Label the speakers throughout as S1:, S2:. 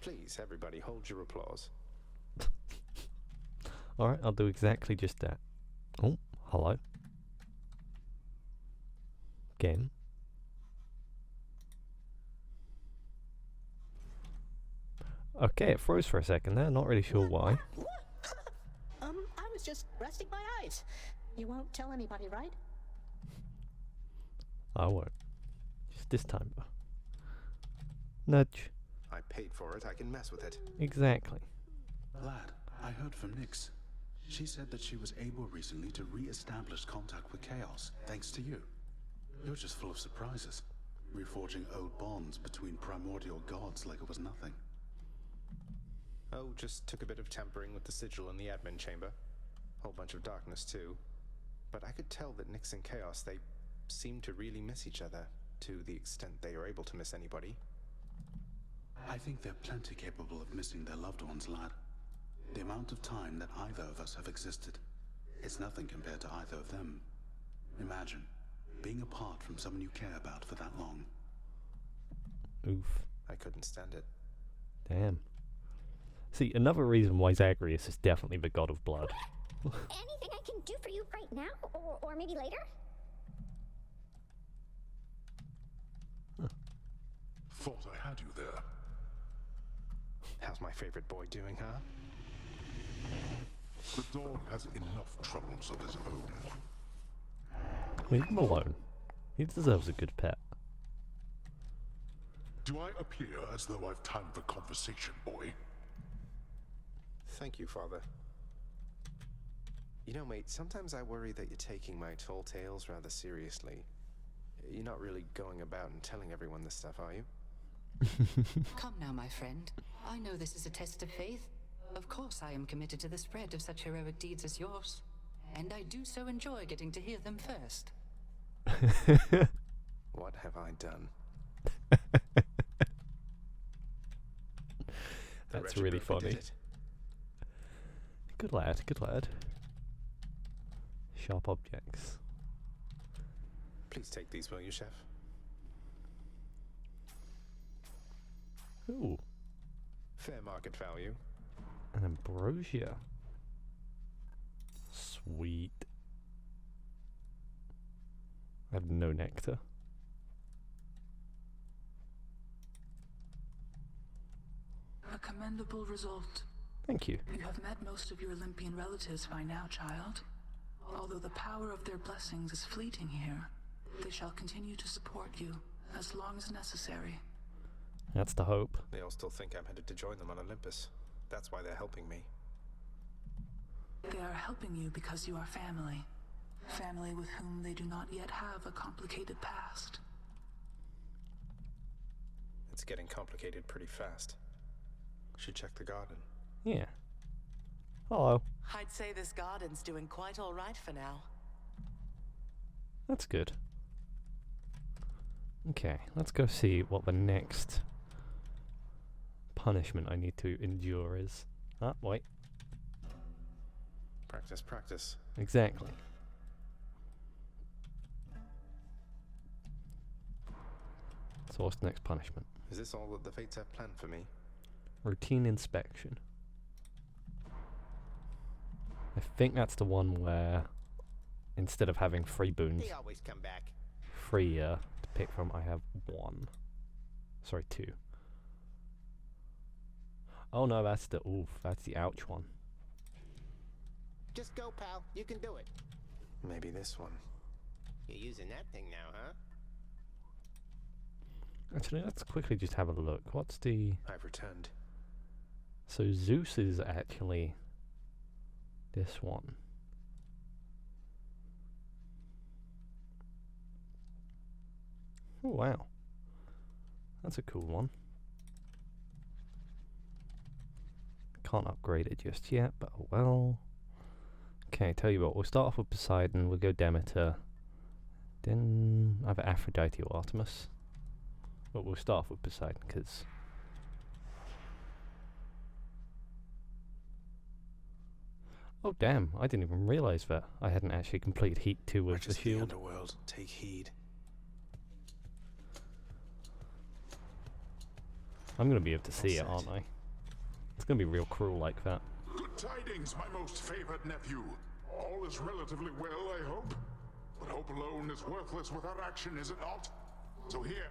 S1: Please, everybody, hold your applause.
S2: Alright, I'll do exactly just that. Oh, hello. Again. Okay, it froze for a second there, not really sure why.
S3: I was just resting my eyes. You won't tell anybody, right?
S2: I won't. Just this time. Nudge.
S1: I paid for it, I can mess with it.
S2: Exactly.
S4: Lad, I heard from Nyx. She said that she was able recently to re-establish contact with Chaos, thanks to you. You're just full of surprises, reforging old bonds between primordial gods like it was nothing.
S1: Oh, just took a bit of tampering with the sigil in the admin chamber. Whole bunch of darkness too. But I could tell that Nyx and Chaos, they seem to really miss each other, to the extent they are able to miss anybody.
S4: I think they're plenty capable of missing their loved ones, lad. The amount of time that either of us have existed, it's nothing compared to either of them. Imagine being apart from someone you care about for that long.
S2: Oof.
S1: I couldn't stand it.
S2: Damn. See, another reason why Zagreus is definitely the god of blood.
S5: Anything I can do for you right now? Or maybe later?
S6: Thought I had you there.
S1: How's my favorite boy doing, huh?
S6: The dog has enough troubles of his own.
S2: Leave him alone. He deserves a good pet.
S6: Do I appear as though I've time for conversation, boy?
S1: Thank you, Father. You know, mate, sometimes I worry that you're taking my tall tales rather seriously. You're not really going about and telling everyone this stuff, are you?
S7: Come now, my friend. I know this is a test of faith. Of course I am committed to the spread of such heroic deeds as yours. And I do so enjoy getting to hear them first.
S1: What have I done?
S2: That's really funny. Good lad, good lad. Sharp objects.
S1: Please take these, will you, Chef?
S2: Ooh,
S1: Fair market value.
S2: an ambrosia. Sweet. I have no nectar.
S8: A commendable result.
S2: Thank you.
S8: You have met most of your Olympian relatives by now, child. Although the power of their blessings is fleeting here, they shall continue to support you as long as necessary.
S2: That's the hope.
S1: They all still think I'm headed to join them on Olympus. That's why they're helping me.
S8: They are helping you because you are family. Family with whom they do not yet have a complicated past.
S1: It's getting complicated pretty fast. Should check the garden.
S2: Yeah. Hello.
S9: I'd say this garden's doing quite all right for now.
S2: That's good. Okay, let's go see what the next punishment I need to endure is. Ah, wait.
S1: Practice, practice.
S2: Exactly. So what's the next punishment?
S1: Is this all that the fates have planned for me?
S2: Routine inspection. I think that's the one where instead of having 3 boons,
S10: They always come back.
S2: 3 to pick from, I have 1. Sorry, 2. Oh no, that's the that's the ouch one.
S10: Just go, pal. You can do it.
S1: Maybe this one.
S10: You're using that thing now, huh?
S2: Actually, let's quickly just have a look. What's the...
S1: I've returned.
S2: So Zeus is actually this one. Oh wow. That's a cool one. Can't upgrade it just yet, but oh well. Okay, tell you what, we'll start off with Poseidon, we'll go Demeter, then either Aphrodite or Artemis. But we'll start off with Poseidon, because... Oh damn, I didn't even realise that I hadn't actually completed Heat 2 with the
S1: Wretches of the
S2: shield.
S1: underworld, take heed.
S2: I'm gonna be able to see it,
S1: set.
S2: aren't I? It's gonna be real cruel like that.
S6: Good tidings, my most favored nephew. All is relatively well, I hope. But hope alone is worthless without action, is it not? So here.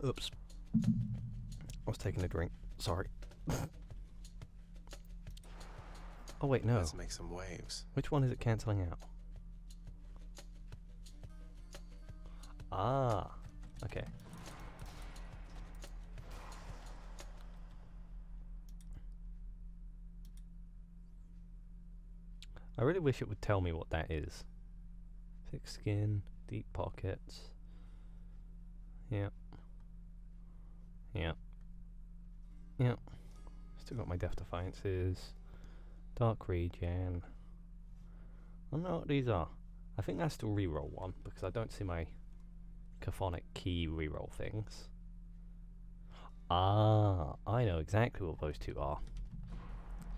S2: Oops. I was taking a drink. Sorry. Oh wait, no.
S1: Let's make some waves.
S2: Which one is it cancelling out? Ah, okay. I really wish it would tell me what that is. Thick skin, deep pockets. Yep. Yep. Yep. Still got my Death Defiances. Dark Regen. I don't know what these are. I think that's the reroll one because I don't see my Caphonic key reroll things. Ah, I know exactly what those two are.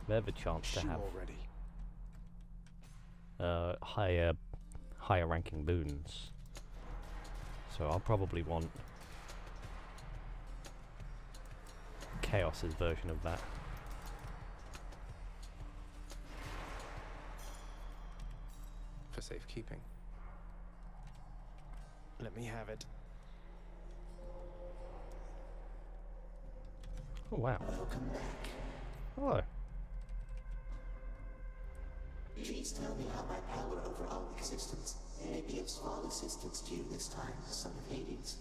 S2: They have a chance to have
S1: already.
S2: higher ranking boons. So I'll probably want Chaos's version of that.
S1: For safekeeping. Let me have it.
S2: Oh wow.
S10: Welcome back.
S2: Hello.
S10: Please tell me how my power over all existence may be of small assistance to you this time, son of Hades.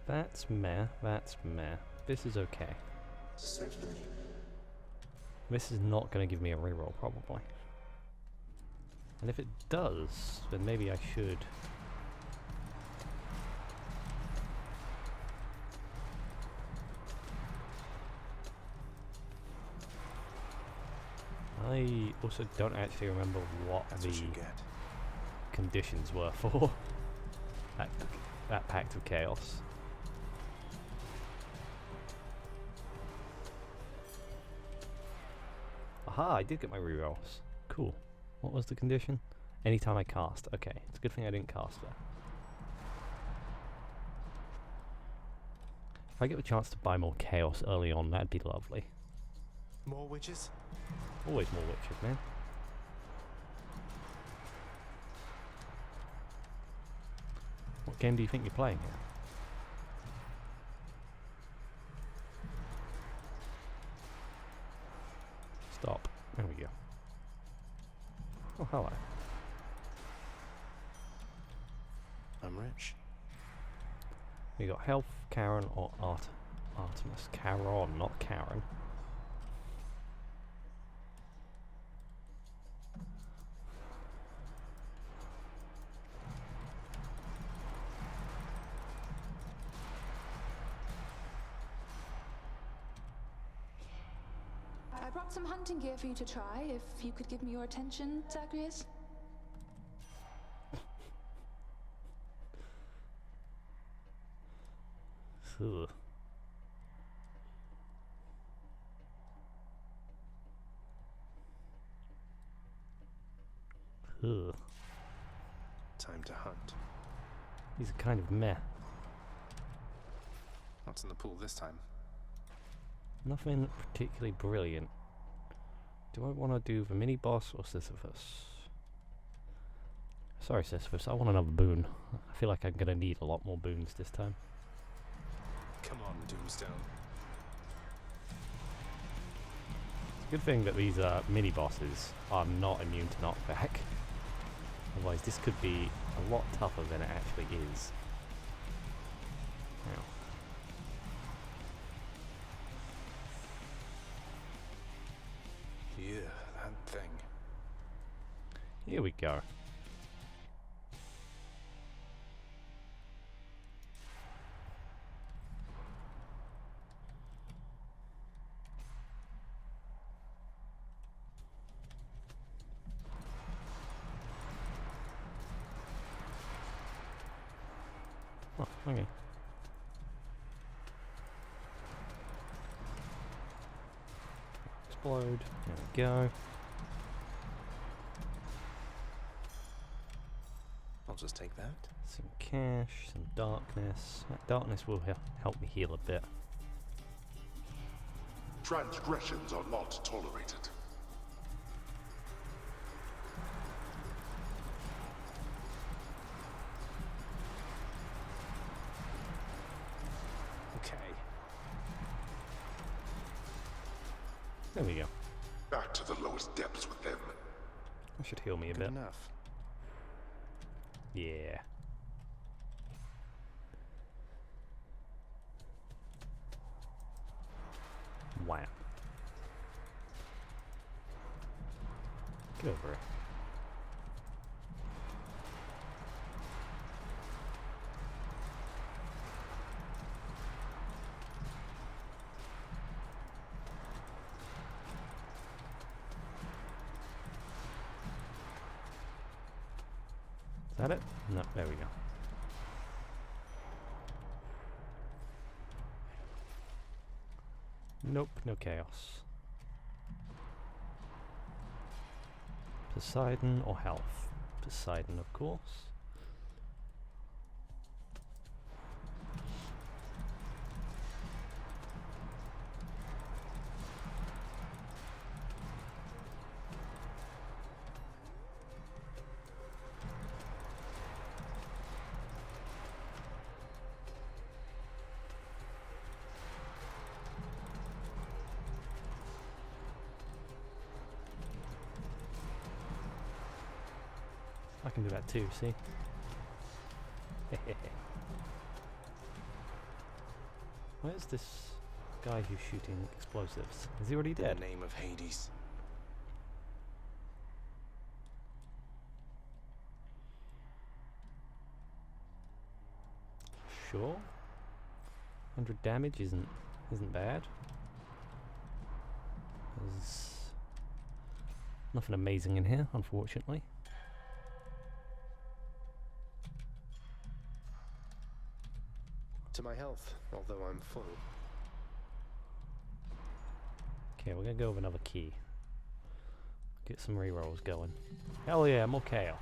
S2: That's meh, that's meh. This is okay.
S10: Certainly.
S2: This is not going to give me a reroll, probably. And if it does, then maybe I should. I also don't actually remember what
S1: That's
S2: the
S1: what you get.
S2: conditions were for that Pact of Chaos. Aha, I did get my rerolls. Cool. What was the condition? Anytime I cast. Okay, it's a good thing I didn't cast there. If I get the chance to buy more Chaos early on, that'd be lovely.
S1: More witches?
S2: Always more witches, man. What game do you think you're playing here? Stop. There we go. Oh, hello.
S1: I'm rich.
S2: We got Health, Karen, or Artemis. Charon, not Karen.
S11: I brought some hunting gear for you to try, if you could give me your attention, Zagreus.
S2: Ugh. Ugh.
S1: Time to hunt.
S2: These are kind of meh.
S1: What's in the pool this time?
S2: Nothing particularly brilliant. Do I want to do the mini boss or Sisyphus? Sorry, Sisyphus, I want another boon. I feel like I'm gonna need a lot more boons this time.
S1: Come on, Doomstone.
S2: It's a good thing that these mini bosses are not immune to knockback. Otherwise, this could be a lot tougher than it actually is. Now.
S1: Yeah, that thing.
S2: Here we go. Oh, okay. Explode. There we go.
S1: just take that.
S2: Some cash, some darkness. That darkness will help me heal a bit.
S6: Transgressions are not tolerated.
S1: Okay.
S2: There we go.
S6: Back to the lowest depths with them.
S2: That should heal me a
S1: Good
S2: bit.
S1: enough.
S2: Yeah. Wow. Get over it. Is that it? No, there we go. Nope, no chaos. Poseidon or health? Poseidon, of course. I can do that too, see? Where's this guy who's shooting explosives? Is he already dead?
S1: In the name of Hades.
S2: Sure. 100 damage isn't bad. There's nothing amazing in here, unfortunately.
S1: To my health, although I'm full.
S2: Okay, we're gonna go with another key. Get some rerolls going. Hell yeah, more chaos.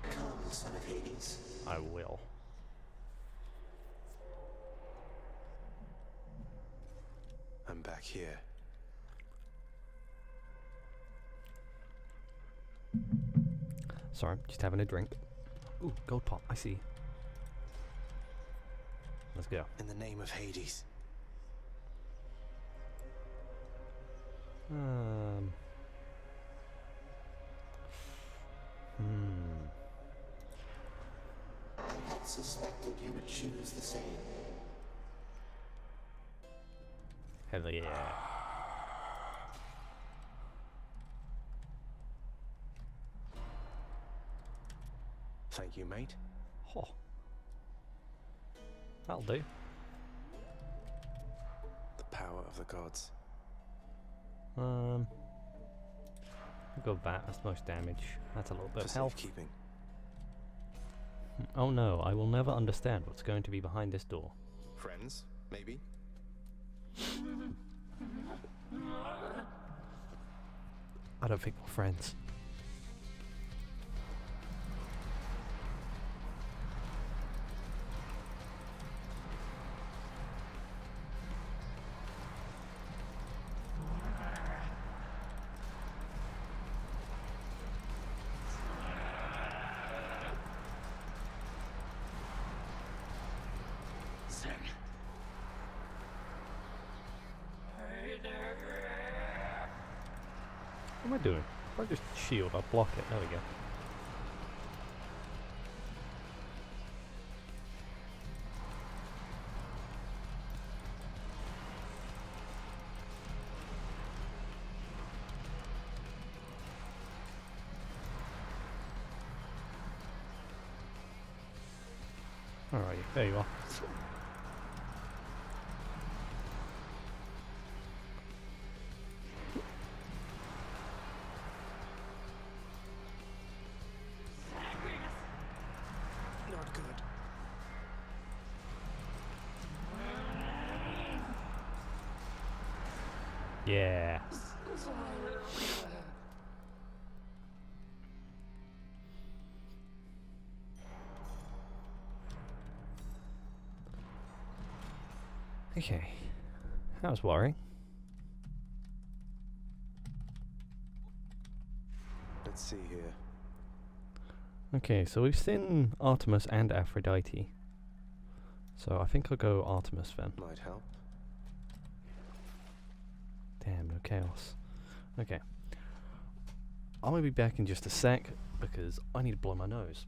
S10: Come, son of Hades.
S2: I will.
S1: I'm back here.
S2: Sorry, just having a drink. Ooh, gold pot, I see. Let's go.
S1: In the name of Hades.
S10: I had suspected you would choose the same.
S2: Hell yeah.
S1: Thank you, mate.
S2: Oh. That'll do.
S1: The power of the gods.
S2: We'll go with that. That's the most damage. That's a little bit
S1: For
S2: of health.
S1: safekeeping.
S2: Oh no, I will never understand what's going to be behind this door.
S1: Friends, maybe?
S2: I don't think we're friends. What am I doing? If I just shield, I'll block it. There we go. Alright, there you are. Yeah. Okay. How's worrying?
S1: Let's see here.
S2: Okay, so we've seen Artemis and Aphrodite. So I think I'll go Artemis then.
S1: Might help.
S2: Damn, no chaos. Okay. I'm gonna be back in just a sec because I need to blow my nose.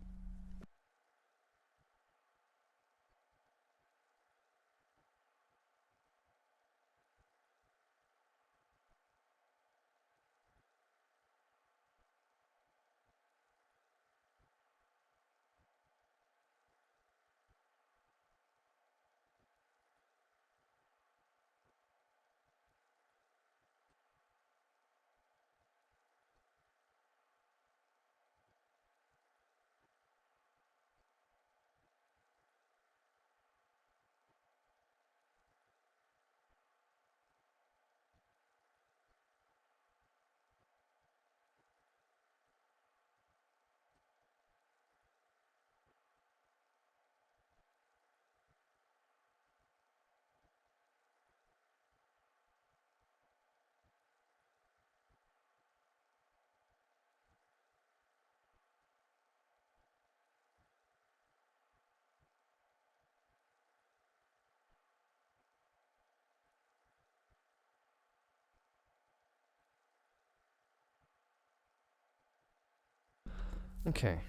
S2: Okay.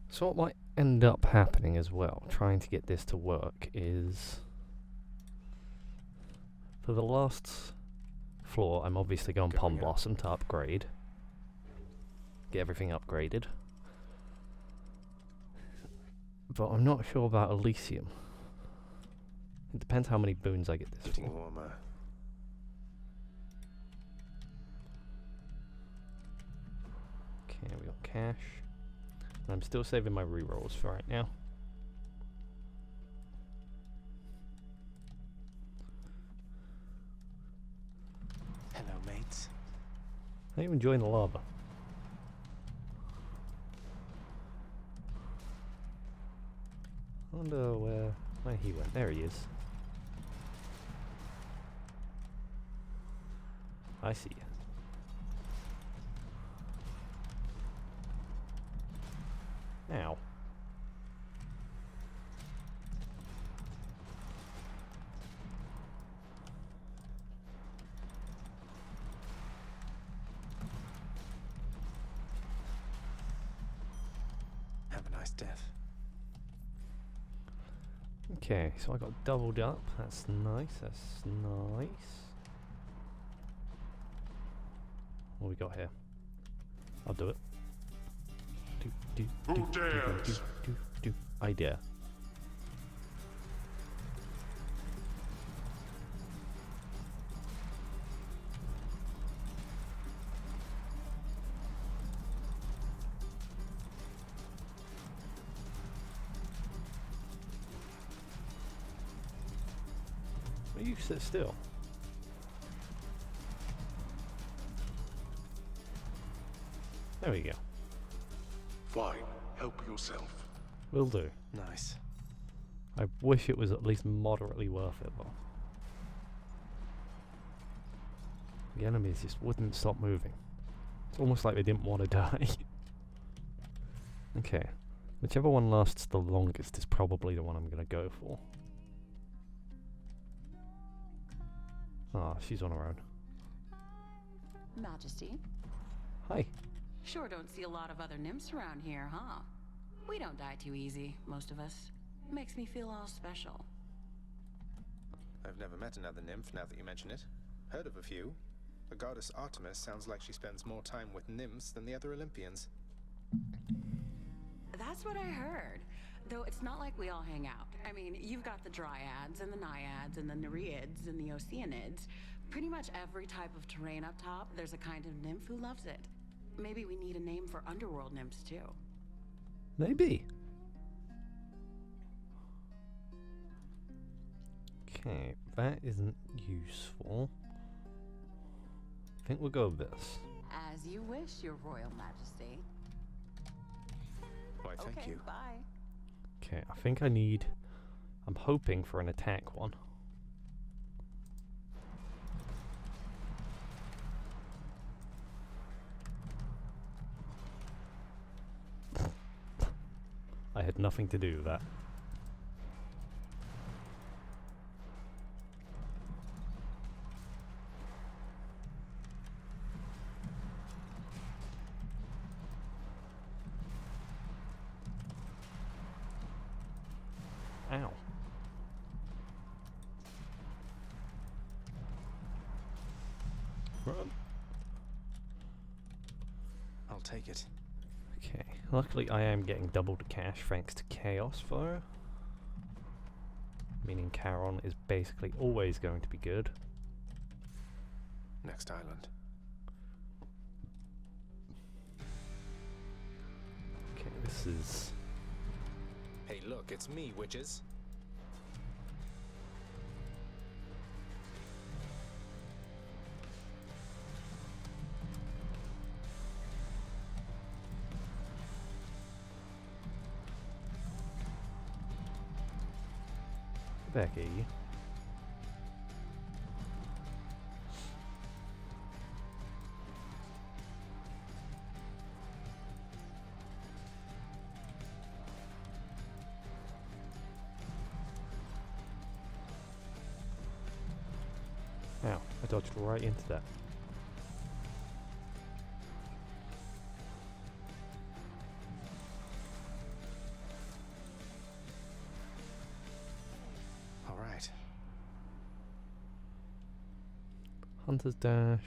S2: So what might end up happening as well, trying to get this to work, is for the last floor, I'm obviously going Palm Blossom to upgrade. Get everything upgraded. But I'm not sure about Elysium. It depends how many boons I get this
S1: Getting
S2: for.
S1: warmer.
S2: Okay, we got cash. And I'm still saving my rerolls for right now.
S1: Hello, mates.
S2: How are you enjoying the lava? I wonder where he went. There he is. I see you. Now.
S1: Have a nice death.
S2: Okay, so I got doubled up. That's nice. That's nice. What we got here? I'll do it.
S6: Who dares?
S2: I dare. Will you sit still? There we go.
S6: Fine, help yourself.
S2: Will do.
S1: Nice.
S2: I wish it was at least moderately worth it though. The enemies just wouldn't stop moving. It's almost like they didn't want to die. Okay. Whichever one lasts the longest is probably the one I'm gonna go for. Ah, she's on her own.
S12: Majesty.
S2: Hi.
S12: Sure don't see a lot of other nymphs around here, huh? We don't die too easy, most of us. Makes me feel all special.
S1: I've never met another nymph now that you mention it. Heard of a few. The goddess Artemis sounds like she spends more time with nymphs than the other Olympians.
S12: That's what I heard. Though it's not like we all hang out. I mean, you've got the dryads and the naiads and the nereids and the oceanids. Pretty much every type of terrain up top, there's a kind of nymph who loves it. Maybe we need a name for underworld nymphs too.
S2: Maybe. Okay, that isn't useful. think we'll go with this.
S12: As you wish, Your Royal Majesty.
S1: Why, thank
S12: Okay,
S1: you.
S12: bye.
S2: Okay, I think I need... I'm hoping for an attack one. I had nothing to do with that. Ow. Run.
S1: I'll take it.
S2: Okay, luckily I am getting double the cash thanks to Chaos Fire. Meaning Charon is basically always going to be good.
S1: Next island.
S2: Okay, this is...
S1: Hey, look, it's me, witches.
S2: Becky. Ow, I dodged right into that.
S1: All right.
S2: Hunter's Dash.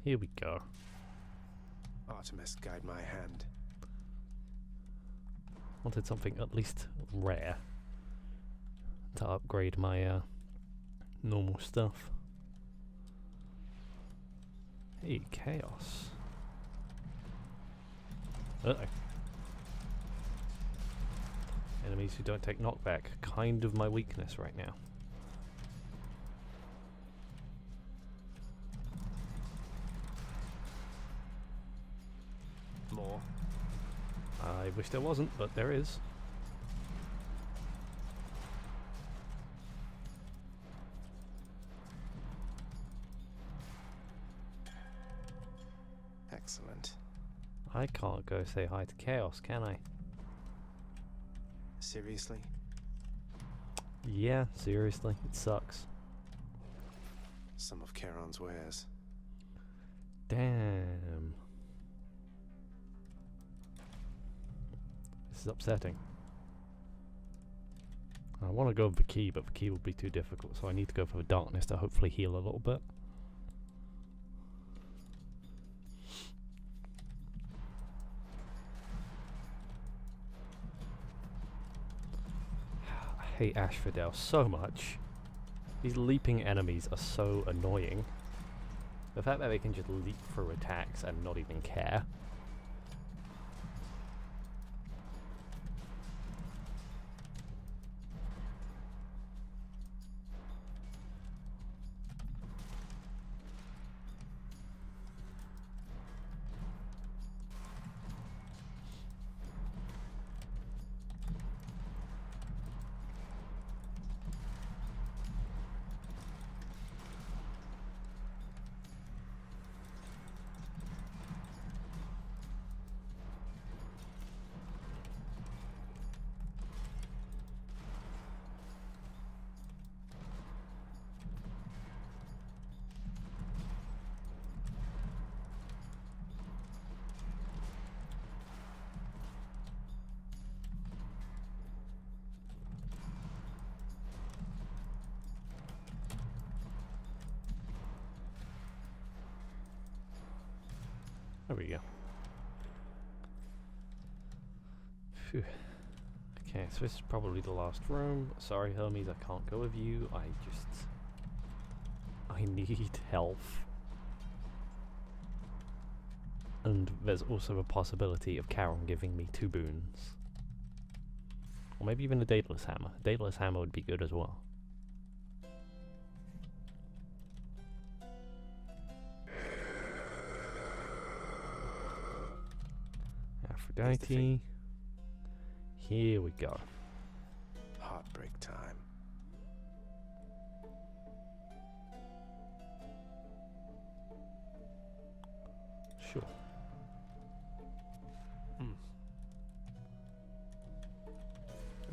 S2: Here we go.
S1: Artemis, guide my hand.
S2: Wanted something at least rare to upgrade my normal stuff. Hey, Chaos. Uh-oh. Enemies who don't take knockback. Kind of my weakness right now.
S1: More.
S2: I wish there wasn't, but there is.
S1: Excellent.
S2: I can't go say hi to Chaos, can I?
S1: Seriously?
S2: Yeah, seriously, it sucks.
S1: Some of Charon's wares.
S2: Damn. This is upsetting. I want to go with the key, but the key will be too difficult, so I need to go for the darkness to hopefully heal a little bit. I hate Asphodel so much. These leaping enemies are so annoying. The fact that they can just leap through attacks and not even care. There we go. Phew. Okay, so this is probably the last room. Sorry, Hermes, I can't go with you. I need health. And there's also a possibility of Charon giving me 2 boons. Or maybe even a Daedalus Hammer. A Daedalus Hammer would be good as well. Aphrodite. Here we go.
S1: Heartbreak time.
S2: Sure.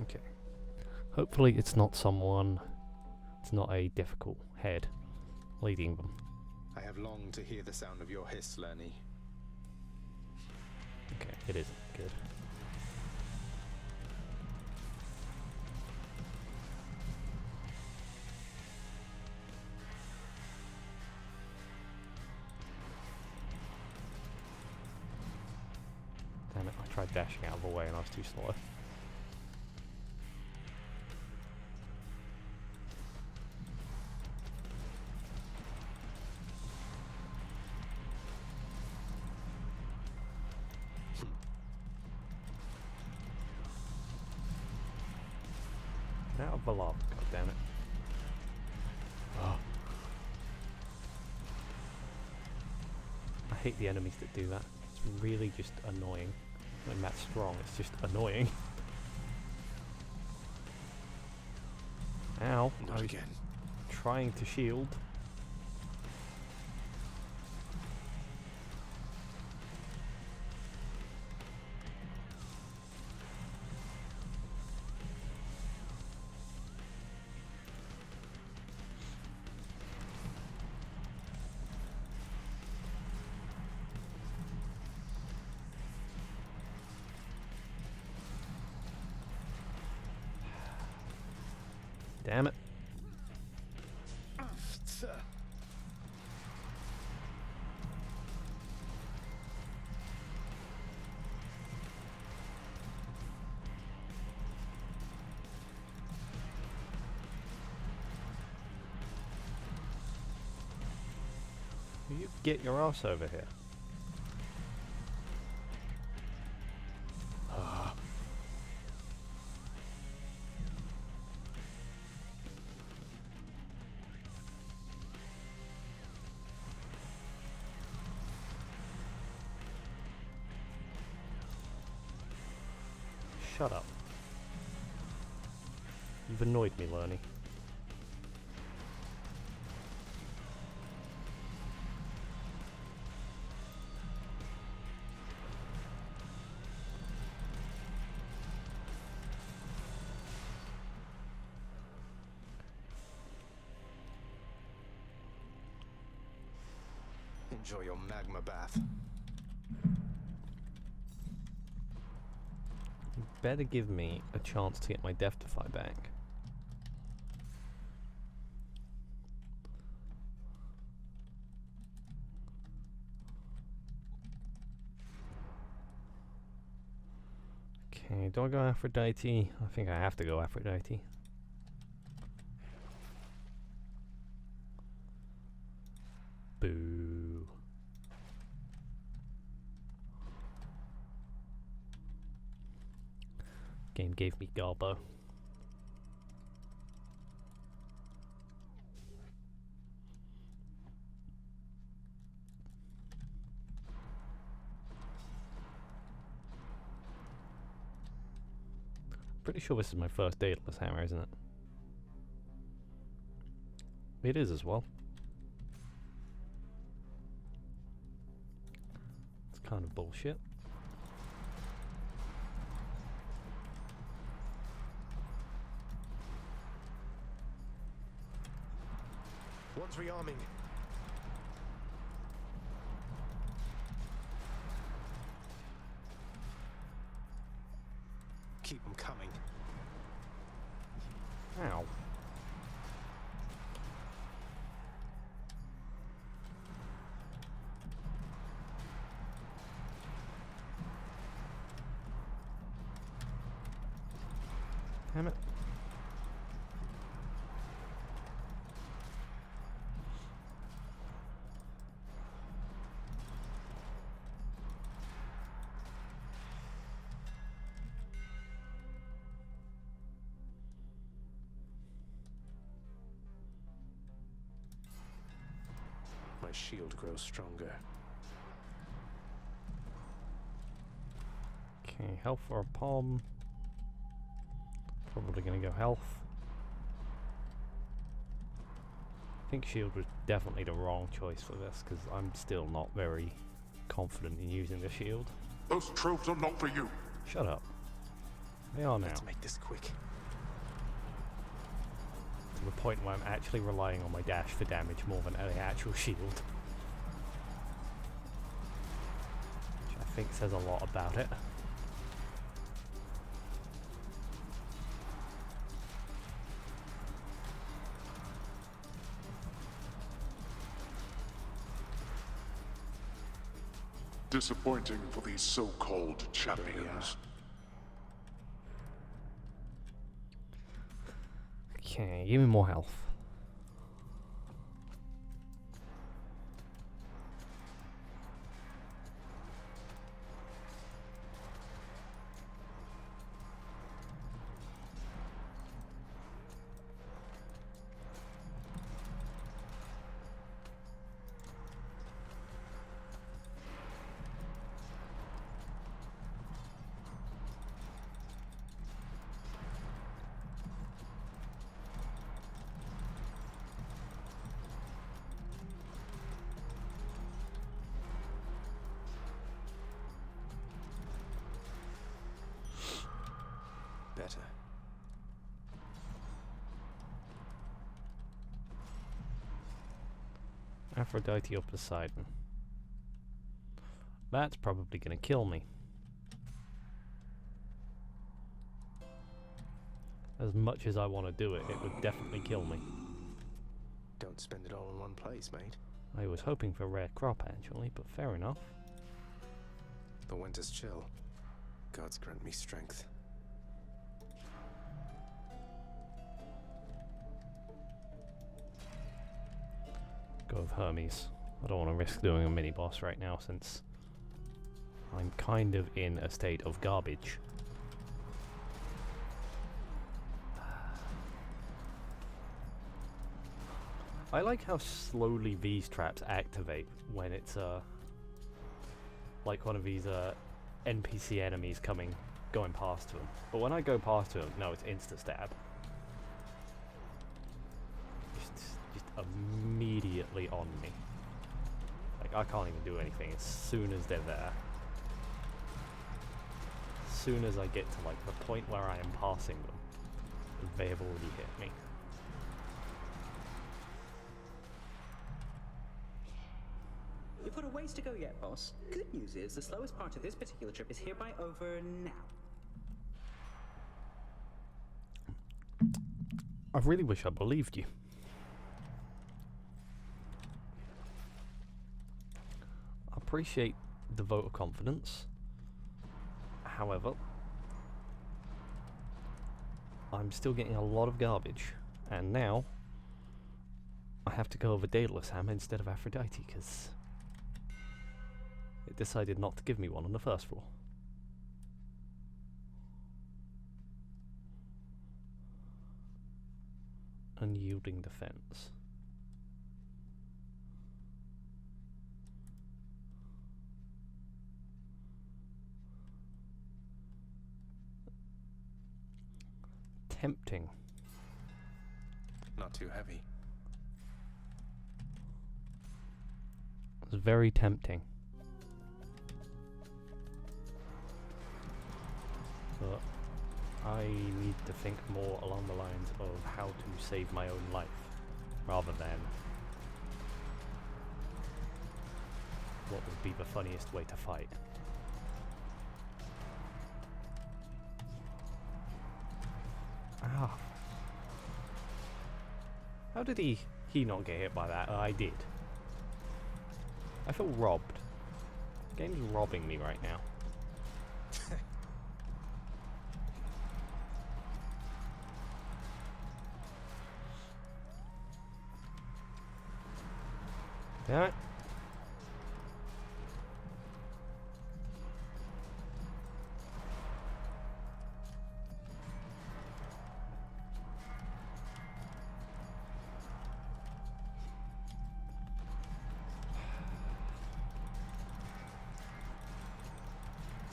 S2: Okay. Hopefully it's not someone, it's not a difficult head leading them.
S1: I have longed to hear the sound of your hiss, Lerny.
S2: Okay, it isn't good. Damn it, I tried dashing out of the way and I was too slow. Out of the lock, god damn it. Oh. I hate the enemies that do that. It's really just annoying. When Matt's strong, it's just annoying. Ow.
S1: Not again.
S2: Trying to shield. Damn it. You get your ass over here. Shut up. You've annoyed me, Lerny.
S1: Enjoy your magma bath.
S2: You better give me a chance to get my Death-Defy back. Okay, do I go Aphrodite? I think I have to go Aphrodite. Boo. Game gave me Garbo. Pretty sure this is my first Daedalus hammer, isn't it? It is as well. It's kind of bullshit.
S13: One's rearming.
S1: Keep them coming.
S2: Ow. Damn it.
S1: My shield grows stronger.
S2: Okay, health for a palm. Probably gonna go health. I think shield was definitely the wrong choice for this, because I'm still not very confident in using the shield.
S6: Those tropes are not for you.
S2: Shut up. They are now.
S13: Let's make this quick.
S2: To the point where I'm actually relying on my dash for damage more than the actual shield. Which I think says a lot about it.
S6: Disappointing for these so-called champions.
S2: Okay, give me more health.
S13: Better.
S2: Aphrodite or Poseidon. That's probably gonna kill me. As much as I want to do it, it would definitely kill me.
S13: Don't spend it all in one place, mate.
S2: I was hoping for rare crop actually, but fair enough.
S13: The winter's chill. Gods grant me strength.
S2: Go with Hermes. I don't want to risk doing a mini boss right now since I'm kind of in a state of garbage. I like how slowly these traps activate when it's like one of these NPC enemies going past them. But when I go past them, no, it's insta stab. Just immediately on me. Like I can't even do anything as soon as they're there. As soon as I get to like the point where I am passing them, they have already hit me.
S14: You've got a ways to go yet, boss. Good news is the slowest part of this particular trip is hereby over now.
S2: I really wish I believed you. I appreciate the vote of confidence. However, I'm still getting a lot of garbage, and now I have to go over Daedalus Hammer instead of Aphrodite because it decided not to give me one on the first floor. Unyielding defense. Tempting.
S13: Not too heavy.
S2: It's very tempting. But I need to think more along the lines of how to save my own life, rather than what would be the funniest way to fight. Ah. How did he not get hit by that? I did. I feel robbed. The game's robbing me right now. Damn it.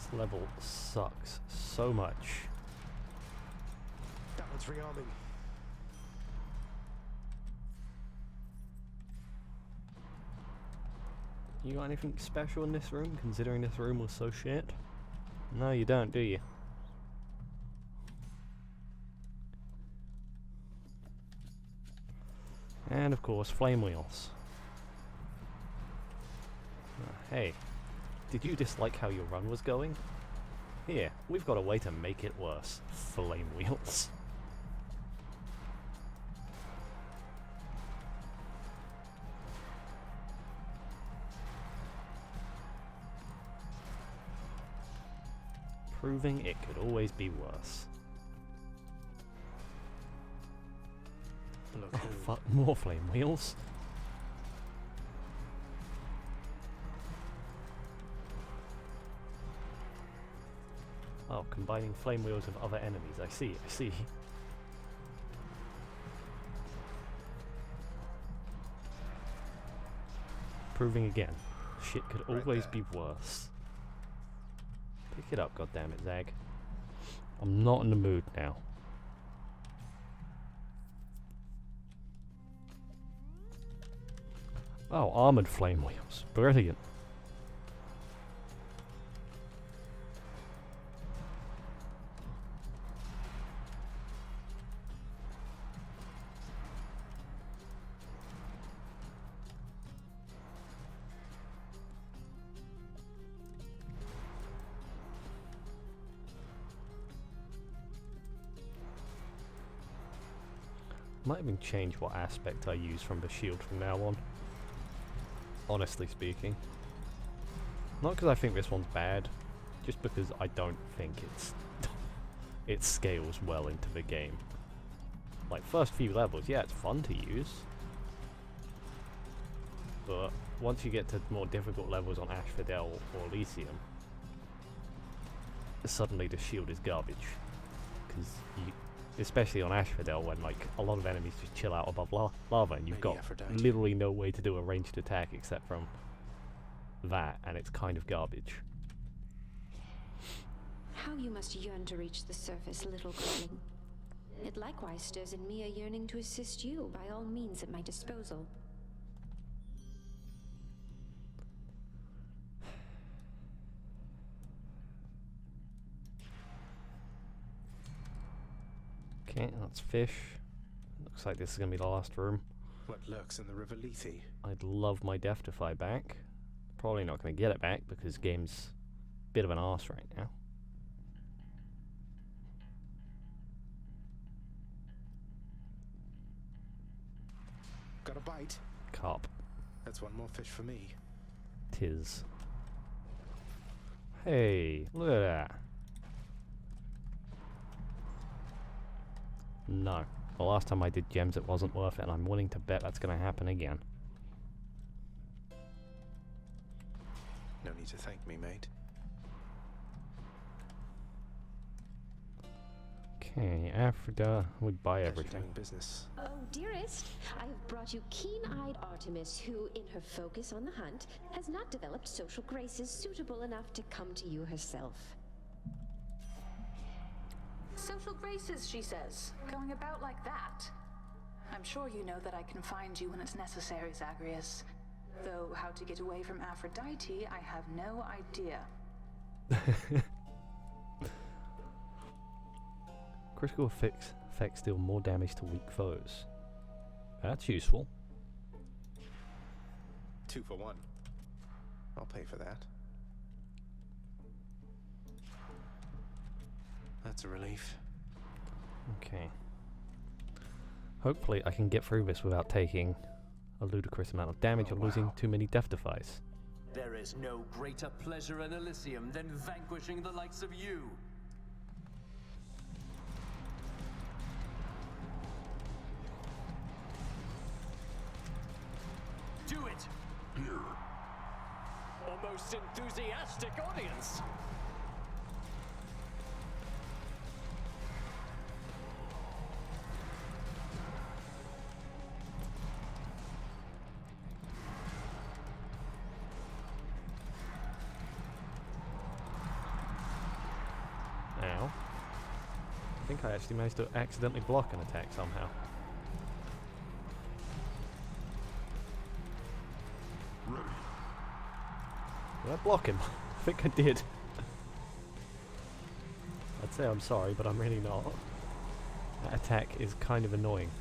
S2: This level sucks so much.
S13: That one's rearming.
S2: You got anything special in this room, considering this room was so shit? No, you don't, do you? And of course, flame wheels. Hey, did you dislike how your run was going? Here, we've got a way to make it worse. Flame wheels. Proving it could always be worse.
S13: Look,
S2: Oh fuck, more flame wheels. Oh, combining flame wheels with other enemies. I see, I see. Proving again, shit could always be worse. Pick it up, goddammit, Zag. I'm not in the mood now. Oh, armored flame wheels. Brilliant. Might even change what aspect I use from the shield from now on. Honestly speaking. Not because I think this one's bad, just because I don't think it scales well into the game. Like, first few levels, yeah, it's fun to use. But once you get to more difficult levels on Asphodel or Elysium, suddenly the shield is garbage. Because you... Especially on Asphodel, when like a lot of enemies just chill out above lava, and you've got literally no way to do a ranged attack except from that, and it's kind of garbage.
S15: How you must yearn to reach the surface, little Gremlin. It likewise stirs in me a yearning to assist you by all means at my disposal. Okay, that's fish. Looks like this is going to be the last room.
S13: What lurks in the River Lethe?
S2: I'd love my Death-Defy back. Probably not going to get it back because game's a bit of an arse right now.
S13: Got a bite?
S2: Carp.
S13: That's one more fish for me.
S2: Tis. Hey, look at that. No. The last time I did gems it wasn't worth it, and I'm willing to bet that's going to happen again.
S13: No need to thank me, mate.
S2: Okay, Aphrodite would buy everything.
S13: Doing business.
S16: Oh, dearest, I have brought you keen-eyed Artemis, who, in her focus on the hunt, has not developed social graces suitable enough to come to you herself.
S8: Social graces, she says. Going about like that. I'm sure you know that I can find you when it's necessary, Zagreus. Though how to get away from Aphrodite, I have no idea.
S2: Critical effects deal more damage to weak foes. That's useful.
S13: 2 for 1. I'll pay for that. That's a relief.
S2: Okay. Hopefully I can get through this without taking a ludicrous amount of damage or losing too many death defies.
S17: There is no greater pleasure in Elysium than vanquishing the likes of you. Do it!
S6: Here.
S17: A most enthusiastic audience!
S2: I think I actually managed to accidentally block an attack somehow.
S6: Ready.
S2: Did I block him? I think I did. I'd say I'm sorry, but I'm really not. That attack is kind of annoying.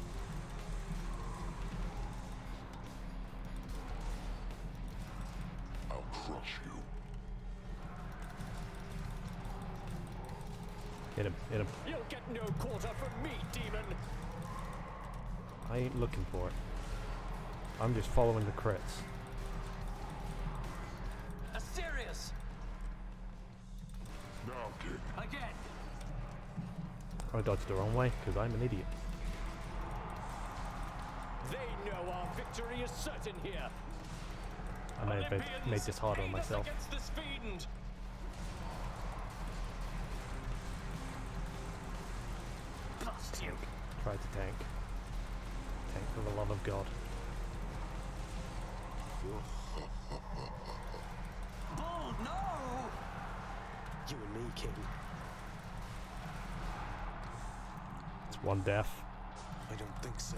S6: I'll crush you.
S2: Hit him, hit him.
S17: You'll get no quarter from me, demon!
S2: I ain't looking for it. I'm just following the crits.
S17: Asterius!
S6: Now, King.
S17: Again!
S2: I dodged the wrong way, because I'm an idiot.
S17: They know our victory is certain here.
S2: I may have made this harder on myself.
S17: Against this fiend. Blast you!
S2: Tried to tank. Tank for the love of God.
S17: Bull, no!
S13: You and me, King.
S2: It's one death.
S13: I don't think so.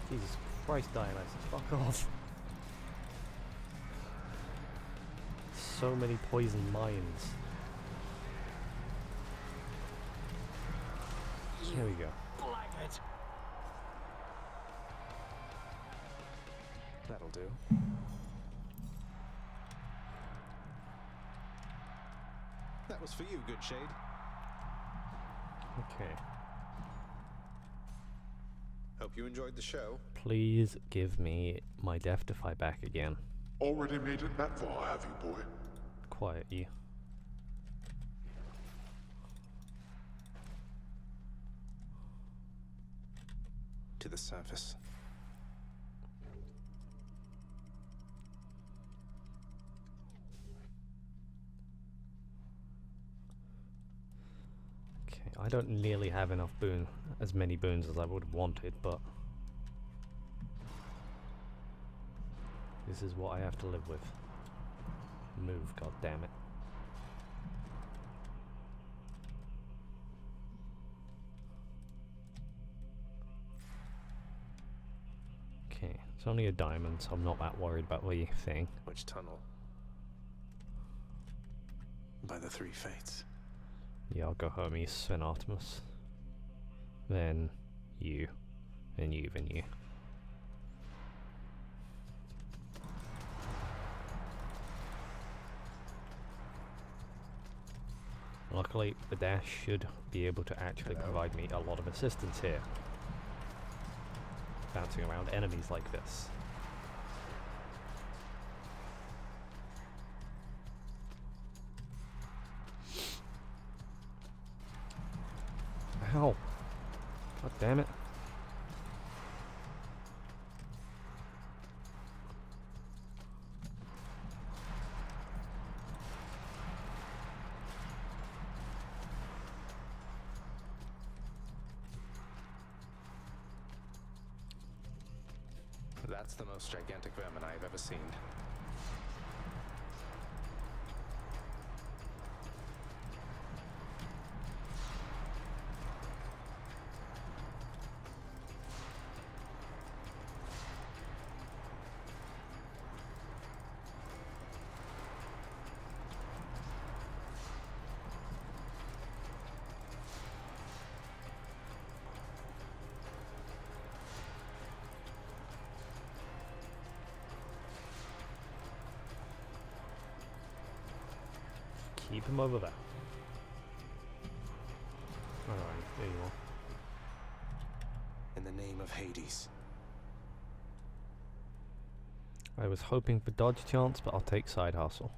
S2: Jesus Christ, Dionysus, fuck off. So many poison mines. Here we go.
S17: Blackguard!
S13: That'll do.
S1: That was for you, good shade.
S2: Okay.
S1: Hope you enjoyed the show.
S2: Please give me my death to fight back again.
S6: Already made it that far, have you, boy?
S2: Quiet you.
S13: To the surface.
S2: Okay, I don't nearly have enough as many boons as I would have wanted, but this is what I have to live with. Move, god damn it. Okay, it's only a diamond, so I'm not that worried about the thing.
S13: Which tunnel? By the three fates.
S2: Yeah, I'll go Hermes, then Artemis. Then you. Then you, then you. Luckily, the dash should be able to actually provide me a lot of assistance here. Bouncing around enemies like this. Ow! God damn it.
S1: That's the most gigantic vermin I've ever seen.
S2: Keep him over there. Alright, there you are.
S13: In the name of Hades.
S2: I was hoping for dodge chance, but I'll take side hustle.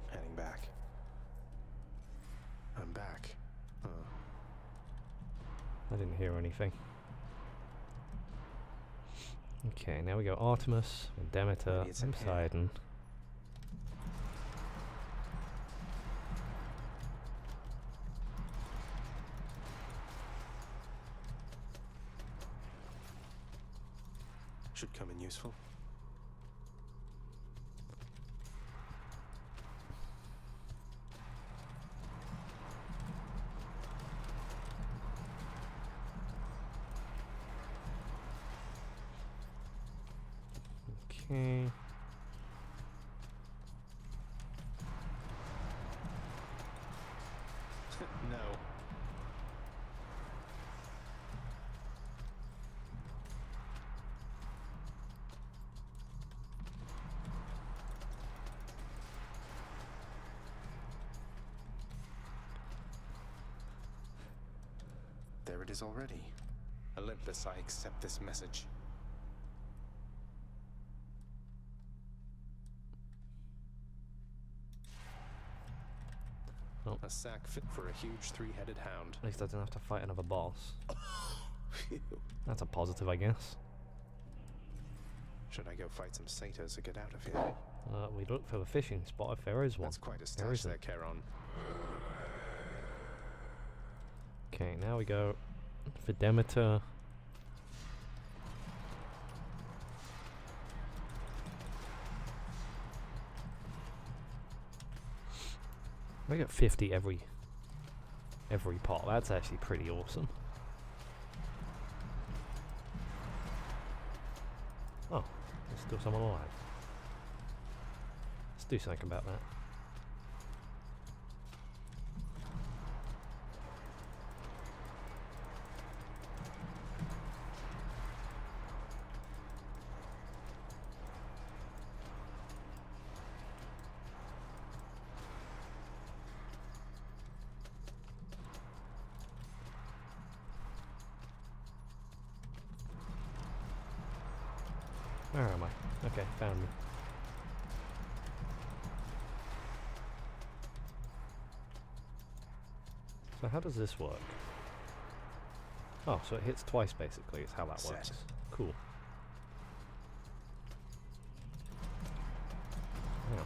S13: Heading back. I'm back. Huh.
S2: I didn't hear anything. Okay, now we go Artemis, and Demeter, and Poseidon.
S13: should come in useful.
S2: Okay.
S1: No.
S13: There it is already.
S1: Olympus, I accept this message.
S2: Oh.
S1: A sack fit for a huge three-headed hound.
S2: At least I didn't have to fight another boss. That's a positive, I guess.
S1: Should I go fight some satyrs or get out of here?
S2: We look for the fishing spot if there is one.
S1: That's quite a
S2: There
S1: stash
S2: isn't.
S1: there, Charon.
S2: Okay, now we go for Demeter. I get 50 every pot. That's actually pretty awesome. Oh, there's still someone alive. Let's do something about that. Where am I? Okay, found me. So how does this work? Oh, so it hits twice basically, is how that
S1: Set.
S2: works. Cool. Yeah.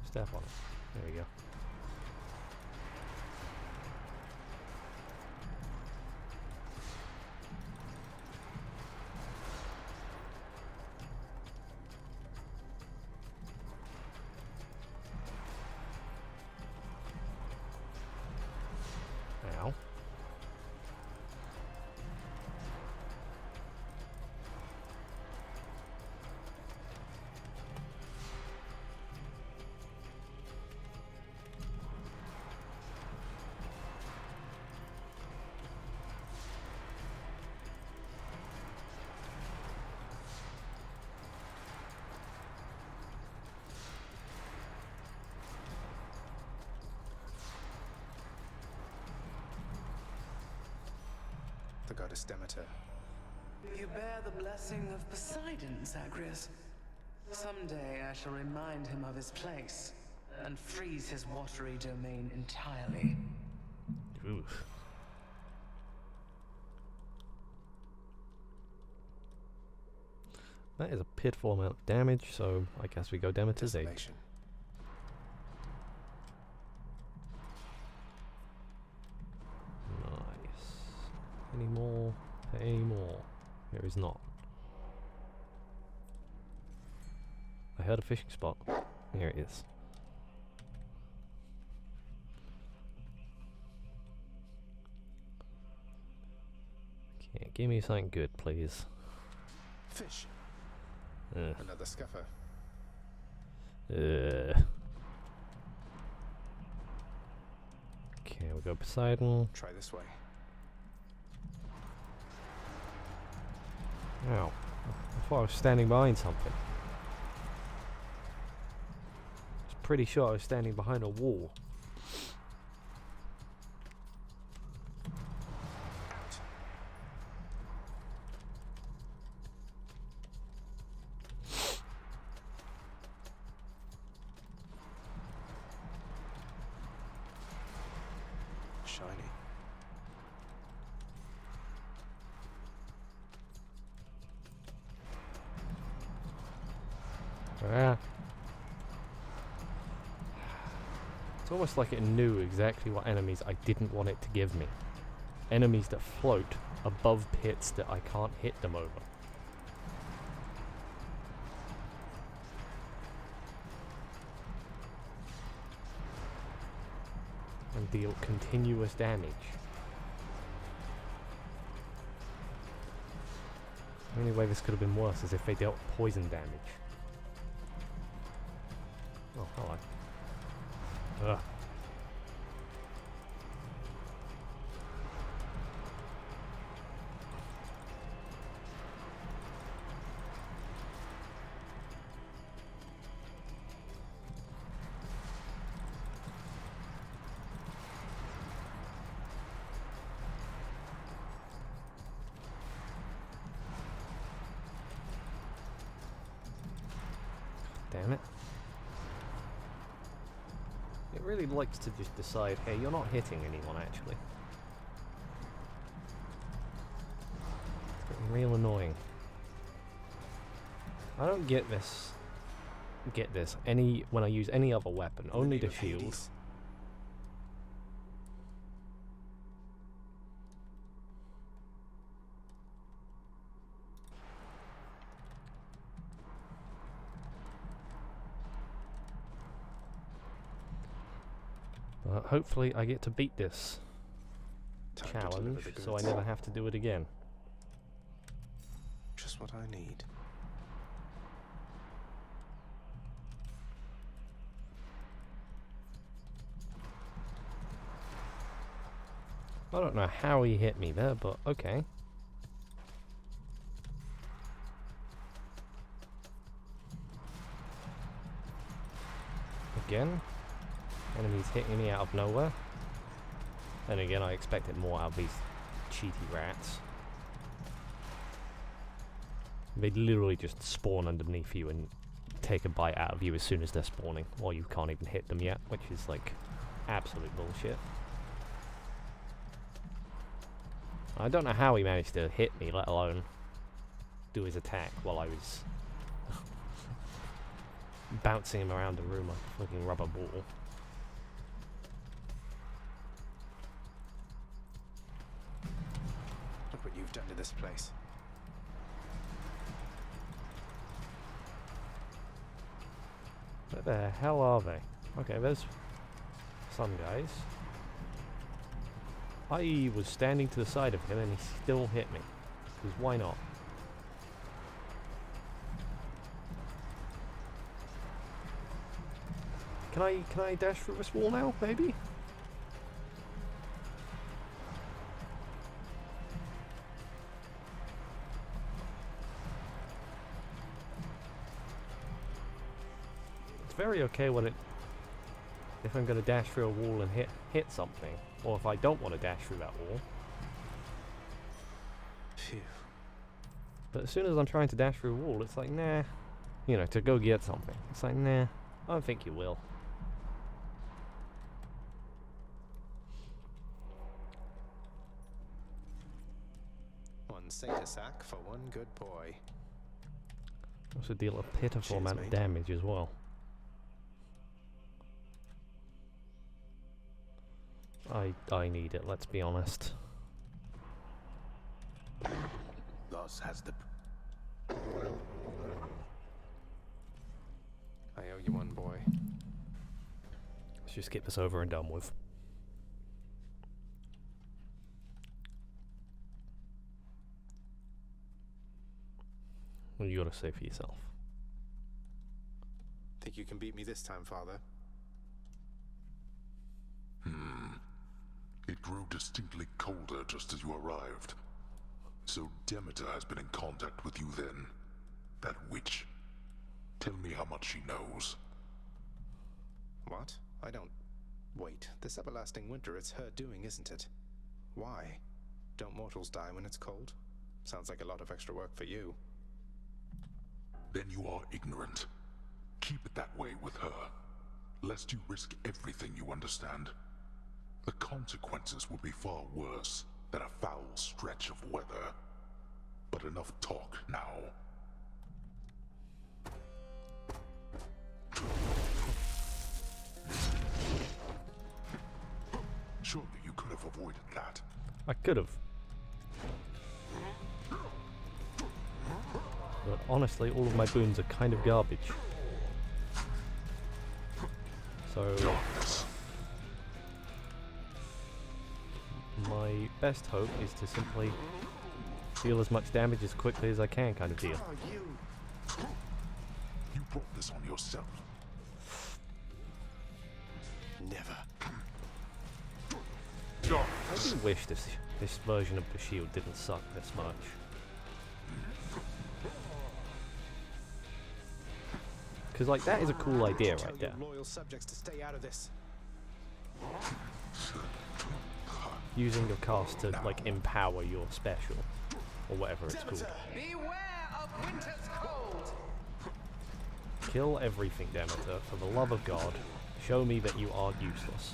S2: Step on it. There we go. Ow.
S1: The goddess Demeter.
S9: You bear the blessing of Poseidon, Zagreus. Someday I shall remind him of his place and freeze his watery domain entirely.
S2: Oof. That is a pitiful amount of damage, so I guess we go Demeter's aid.
S1: Desolation.
S2: Nice. Any more? Any more? There is not. I heard a fishing spot. Here it is. Okay, give me something good, please.
S1: Fish.
S2: Ugh.
S1: Another scuffer.
S2: Okay, we'll go Poseidon.
S1: Try this way.
S2: Ow. I thought I was standing behind something. I was pretty sure I was standing behind a wall.
S1: Shiny.
S2: Ah. It's almost like it knew exactly what enemies I didn't want it to give me. Enemies that float above pits that I can't hit them over. And deal continuous damage. The only way this could have been worse is if they dealt poison damage. Oh, hello. Ugh. Damn it. It really likes to just decide, hey, you're not hitting anyone, actually. It's getting real annoying. I don't get this. When I use any other weapon, only the shield. But hopefully I get to beat this challenge, so I never have to do it again.
S1: Just what I need.
S2: I don't know how he hit me there, but okay. Again. Enemies hitting me out of nowhere. Then again, I expected more out of these cheaty rats. They literally just spawn underneath you and take a bite out of you as soon as they're spawning, or you can't even hit them yet, which is like absolute bullshit. I don't know how he managed to hit me, let alone do his attack while I was bouncing him around the room like a fucking rubber ball.
S1: Look what you've done to this place.
S2: Where the hell are they? Okay, there's some guys. I was standing to the side of him and he still hit me. Because why not? Can I dash through this wall now, maybe? It's very okay when if I'm going to dash through a wall and hit something, or if I don't want to dash through that wall.
S1: Phew.
S2: But as soon as I'm trying to dash through a wall, it's like, nah. You know, to go get something. It's like, nah, I don't think you will.
S1: One Satyr sack for one good boy.
S2: Also deal a pitiful amount of damage as well. I need it, let's be honest.
S4: Thus has the...
S1: I owe you one, boy.
S2: Let's just get this over and done with. What you gotta say for yourself?
S1: Think you can beat me this time, Father?
S6: It grew distinctly colder just as you arrived. So Demeter has been in contact with you then. That witch. Tell me how much she knows.
S1: What? I don't... Wait, this everlasting winter, it's her doing, isn't it? Why? Don't mortals die when it's cold? Sounds like a lot of extra work for you.
S6: Then you are ignorant. Keep it that way with her, lest you risk everything you understand. The consequences will be far worse than a foul stretch of weather. But enough talk now. Surely you could have avoided that.
S2: I could have. But honestly, all of my boons are kind of garbage. So my best hope is to simply deal as much damage as quickly as I can kind of deal.
S6: You brought this on yourself.
S13: Never.
S2: I do wish this version of the shield didn't suck this much. Because like that is a cool idea right there.
S1: Loyal subjects to stay out of this.
S2: Using your cast to like empower your special or whatever it's called.
S9: Beware of winter's cold.
S2: Kill everything, Demeter, for the love of God. Show me that you are useless.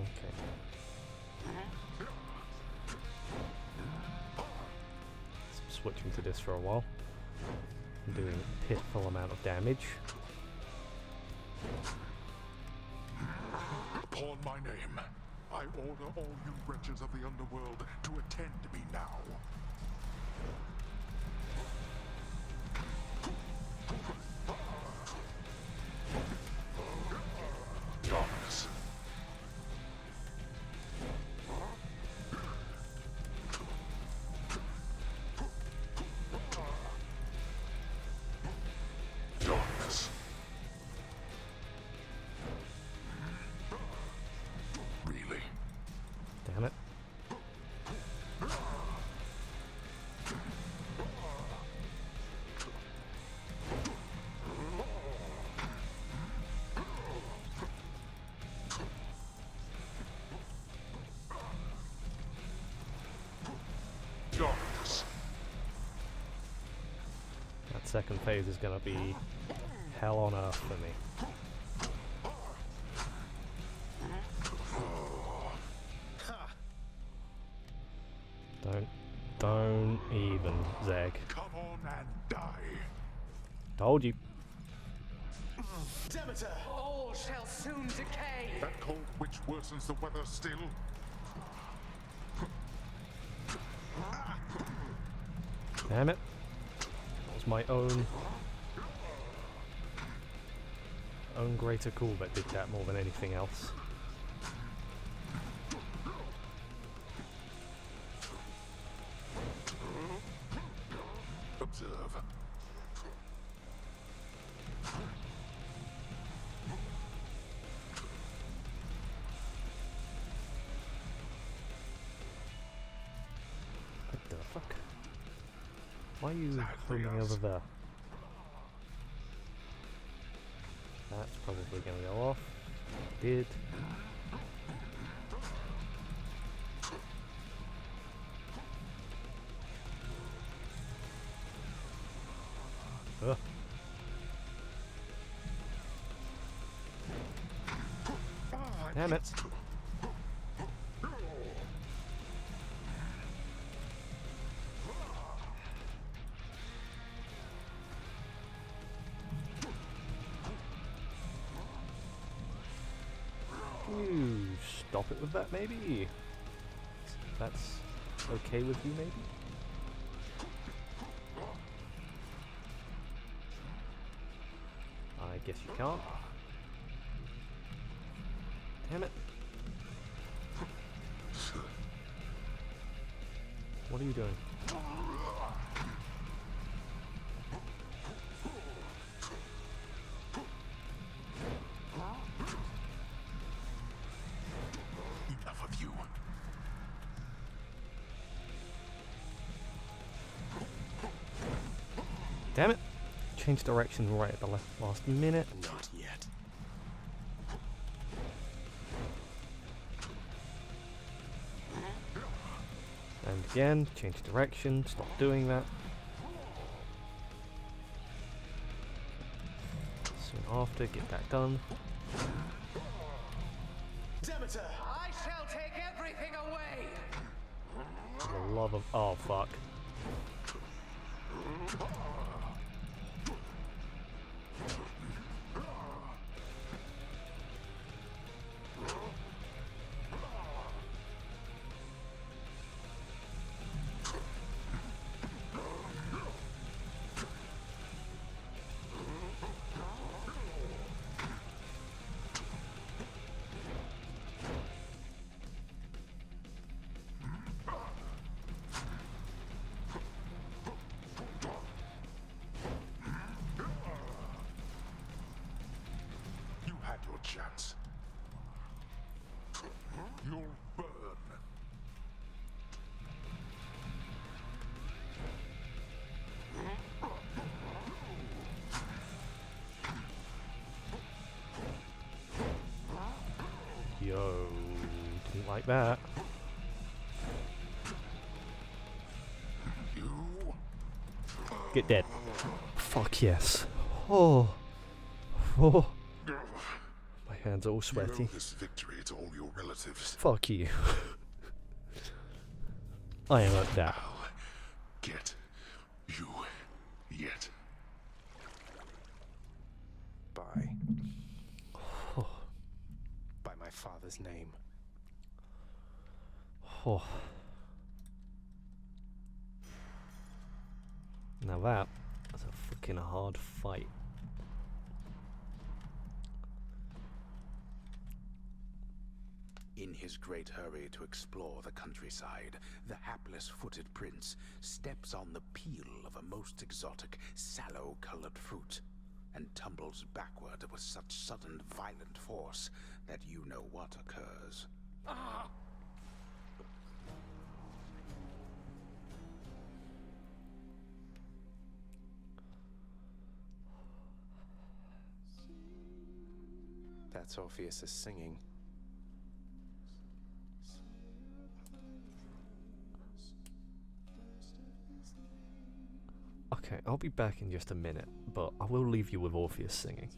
S2: Okay. Switching to this for a while. I'm doing a pitiful amount of damage.
S6: Upon my name, I order all you wretches of the underworld to attend me now. Darkness. Darkness. Really?
S2: Damn it.
S6: Darkness.
S2: That second phase is gonna be hell on earth for me. Don't even, Zeg.
S6: Come on and die.
S2: Told you.
S9: Demeter, all shall soon decay.
S6: That cold witch worsens the weather still.
S2: Damn it. That was my own greater cool that did that more than anything else.
S6: Observe.
S2: What the fuck? Why are you homing over there? That's probably gonna go off. Did. Ugh. Damn it. You stop it with that, maybe? That's okay with you, maybe? I guess you can't. Damn it. What are you doing?
S6: Enough of you.
S2: Damn it! Change direction right at the last minute.
S13: Not yet.
S2: And again, change direction, stop doing that. Soon after, get that done.
S9: Demeter, I shall take everything away.
S2: For the love of... oh, fuck. like that. Get dead. Fuck yes. Oh. Oh. My hands are all sweaty.
S6: You owe this victory to all your relatives.
S2: Fuck you. I am at that.
S6: I'll get you yet.
S1: By my father's name.
S2: Oh. Now that's a fucking hard fight.
S4: In his great hurry to explore the countryside, the hapless-footed prince steps on the peel of a most exotic, sallow-colored fruit, and tumbles backward with such sudden, violent force that you know what occurs. Ah!
S1: That's Orpheus is singing.
S2: Okay, I'll be back in just a minute, but I will leave you with Orpheus singing.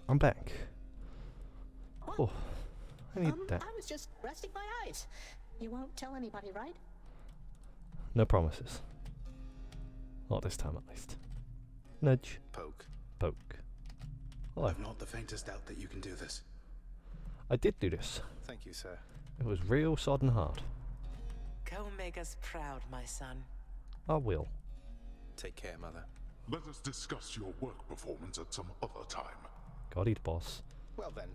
S2: I'm back. Oh, I need that.
S3: I was just resting my eyes. You won't tell anybody, right?
S2: No promises. Not this time, at least. Nudge.
S1: Poke.
S2: Poke. Hello.
S4: I've not the faintest doubt that you can do this.
S2: I did do this.
S1: Thank you, sir.
S2: It was real sodden hard.
S9: Go make us proud, my son.
S2: I will.
S1: Take care, Mother.
S6: Let us discuss your work performance at some other time.
S2: God, he's boss.
S1: Well then.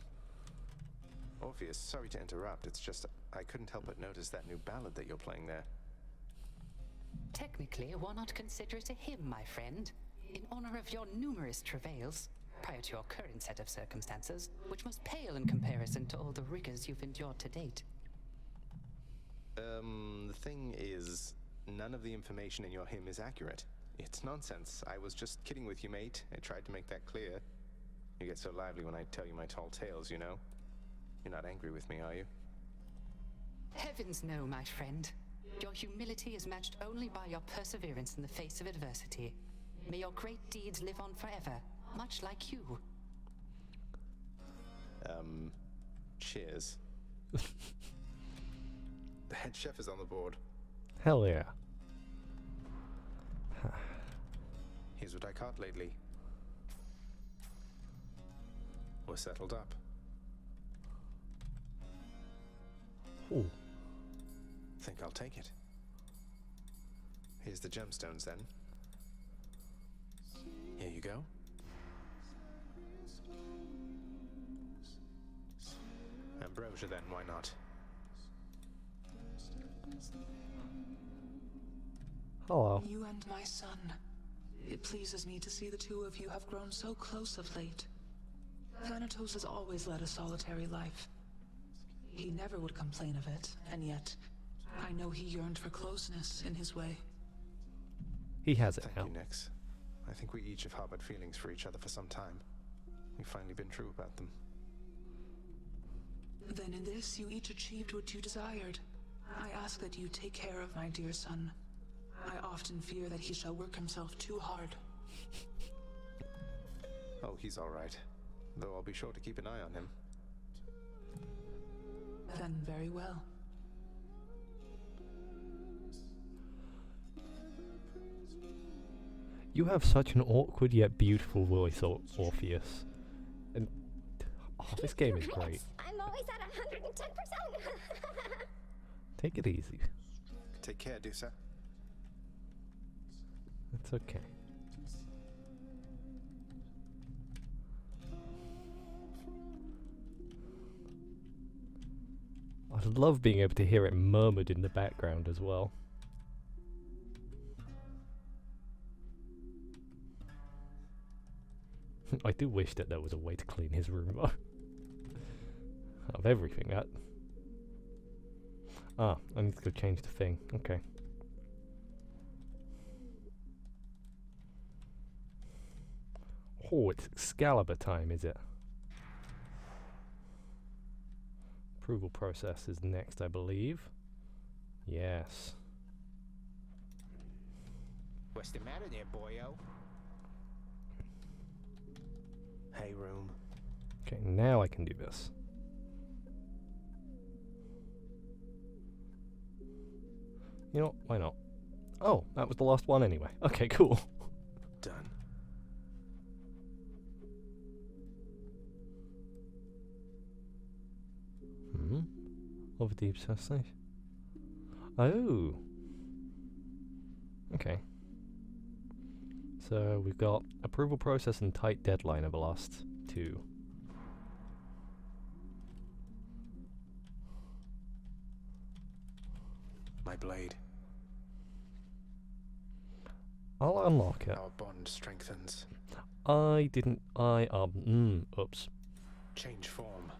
S1: Orpheus, sorry to interrupt. It's just I couldn't help but notice that new ballad that you're playing there.
S7: Technically, why not consider it a hymn, my friend? In honor of your numerous travails, prior to your current set of circumstances, which must pale in comparison to all the rigors you've endured to date.
S1: The thing is, none of the information in your hymn is accurate. It's nonsense. I was just kidding with you, mate. I tried to make that clear. You get so lively when I tell you my tall tales, you know? You're not angry with me, are you?
S7: Heavens no, my friend. Your humility is matched only by your perseverance in the face of adversity. May your great deeds live on forever, much like you.
S1: Cheers. The head chef is on the board.
S2: Hell yeah.
S1: Here's what I caught lately. We're settled up.
S2: Ooh.
S1: Think I'll take it. Here's the gemstones then. Here you go. Ambrosia then, why not?
S2: Hello.
S9: You and my son. It pleases me to see the two of you have grown so close of late. Thanatos has always led a solitary life. He never would complain of it, and yet, I know he yearned for closeness in his way.
S2: He has it now.
S1: Thank you, Nyx. I think we each have harbored feelings for each other for some time. We've finally been true about them.
S9: Then in this, you each achieved what you desired. I ask that you take care of my dear son. I often fear that he shall work himself too hard.
S1: Oh, he's all right. Though I'll be sure to keep an eye on him.
S9: Then very well.
S2: You have such an awkward yet beautiful voice, Orpheus. And this game is great.
S5: I'm always at 110%.
S2: Take it easy.
S1: Take care, Dusa.
S2: It's okay. I love being able to hear it murmured in the background as well. I do wish that there was a way to clean his room though. Of everything, that. Ah, I need to go change the thing. Okay. Oh, it's Excalibur time, is it? Approval process is next, I believe. Yes.
S1: What's the matter there, boyo? Hey, room.
S2: Okay, now I can do this. You know, why not? Oh, that was the last one anyway. Okay, cool.
S1: Done.
S2: Over deep sensation. Oh. Okay. So we've got approval process and tight deadline of the last two.
S1: My blade.
S2: I'll unlock it.
S1: Our bond strengthens.
S2: Oops.
S1: Change form.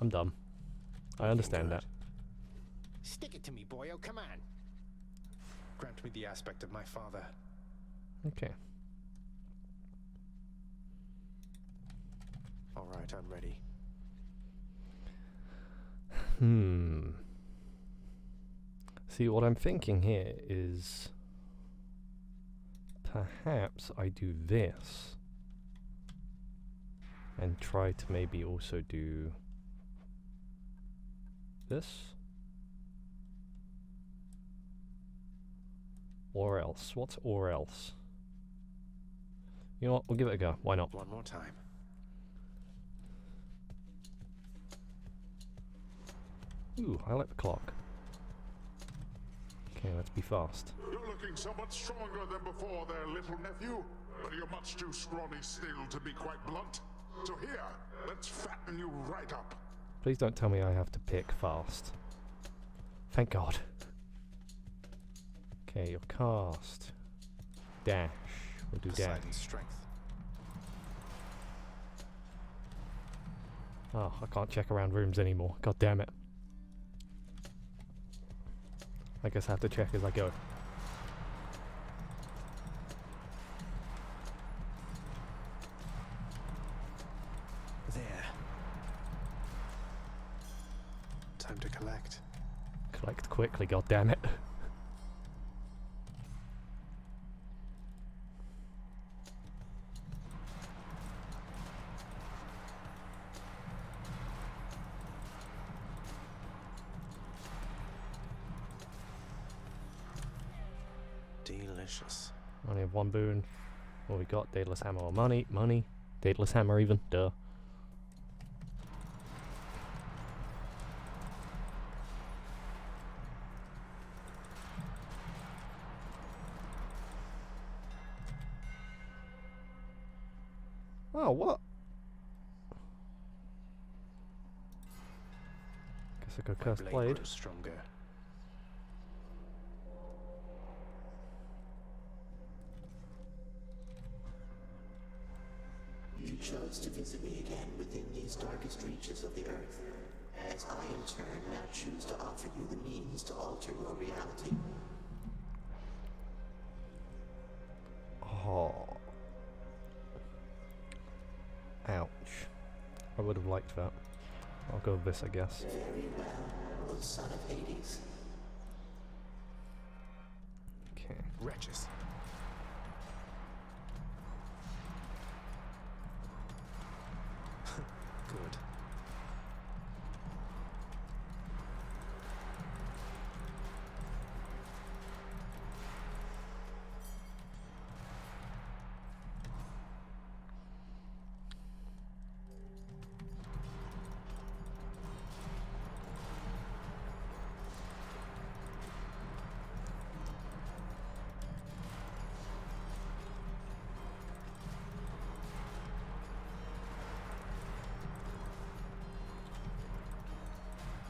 S2: I'm dumb. I understand that.
S1: Stick it to me, boyo, come on. Grant me the aspect of my father.
S2: Okay.
S1: All right, I'm ready.
S2: See, what I'm thinking here is perhaps I do this and try to maybe also do this. Or else. What's or else? You know what? We'll give it a go. Why not?
S1: One more time.
S2: Ooh, I like the clock. Okay, let's be fast.
S6: You're looking somewhat stronger than before there, little nephew. But you're much too scrawny still to be quite blunt. So here, let's fatten you right up.
S2: Please don't tell me I have to pick fast. Thank God. Okay, your cast. Dash. We'll do dash.
S1: Poseidon's strength.
S2: Oh, I can't check around rooms anymore. God damn it. I guess I have to check as I go.
S1: There. Time to collect.
S2: Collect quickly, god damn it.
S1: Delicious.
S2: Only have one boon. What we got? Daedalus hammer or money? Money. Daedalus hammer even. Duh. Oh, what? Guess I could
S1: My
S2: curse blade.
S1: grows stronger.
S10: You chose to visit me again within these darkest reaches of the earth, as I in turn now choose to offer you the means to alter your reality.
S2: Oh. Ouch. I would have liked that. I'll go with this, I guess.
S10: Very well, O son of Hades.
S2: Okay.
S1: Wretches. Good.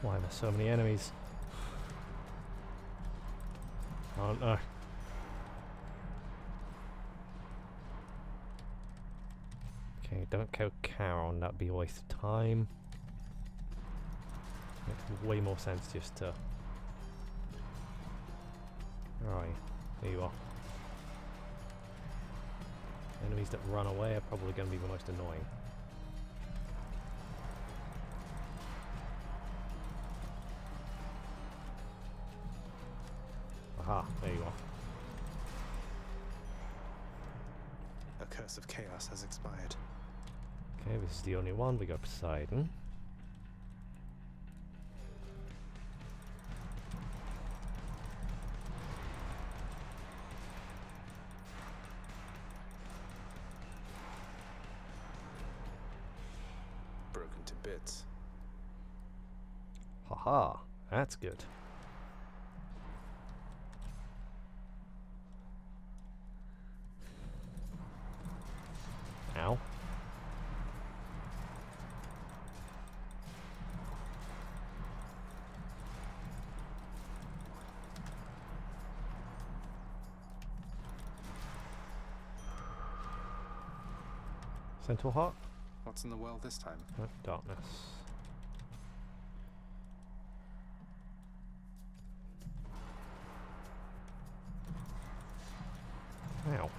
S2: Why there's so many enemies? Oh no. Okay, don't kill Charon, that'd be a waste of time. Makes way more sense just to... Alright, there you are. Enemies that run away are probably going to be the most annoying. Aha, there you are.
S1: A curse of chaos has expired.
S2: Okay, this is the only one. We got Poseidon.
S1: Broken to bits.
S2: Haha, that's good. Ow. Centaur Heart?
S1: What's in the well this time?
S2: Oh, darkness. Ow.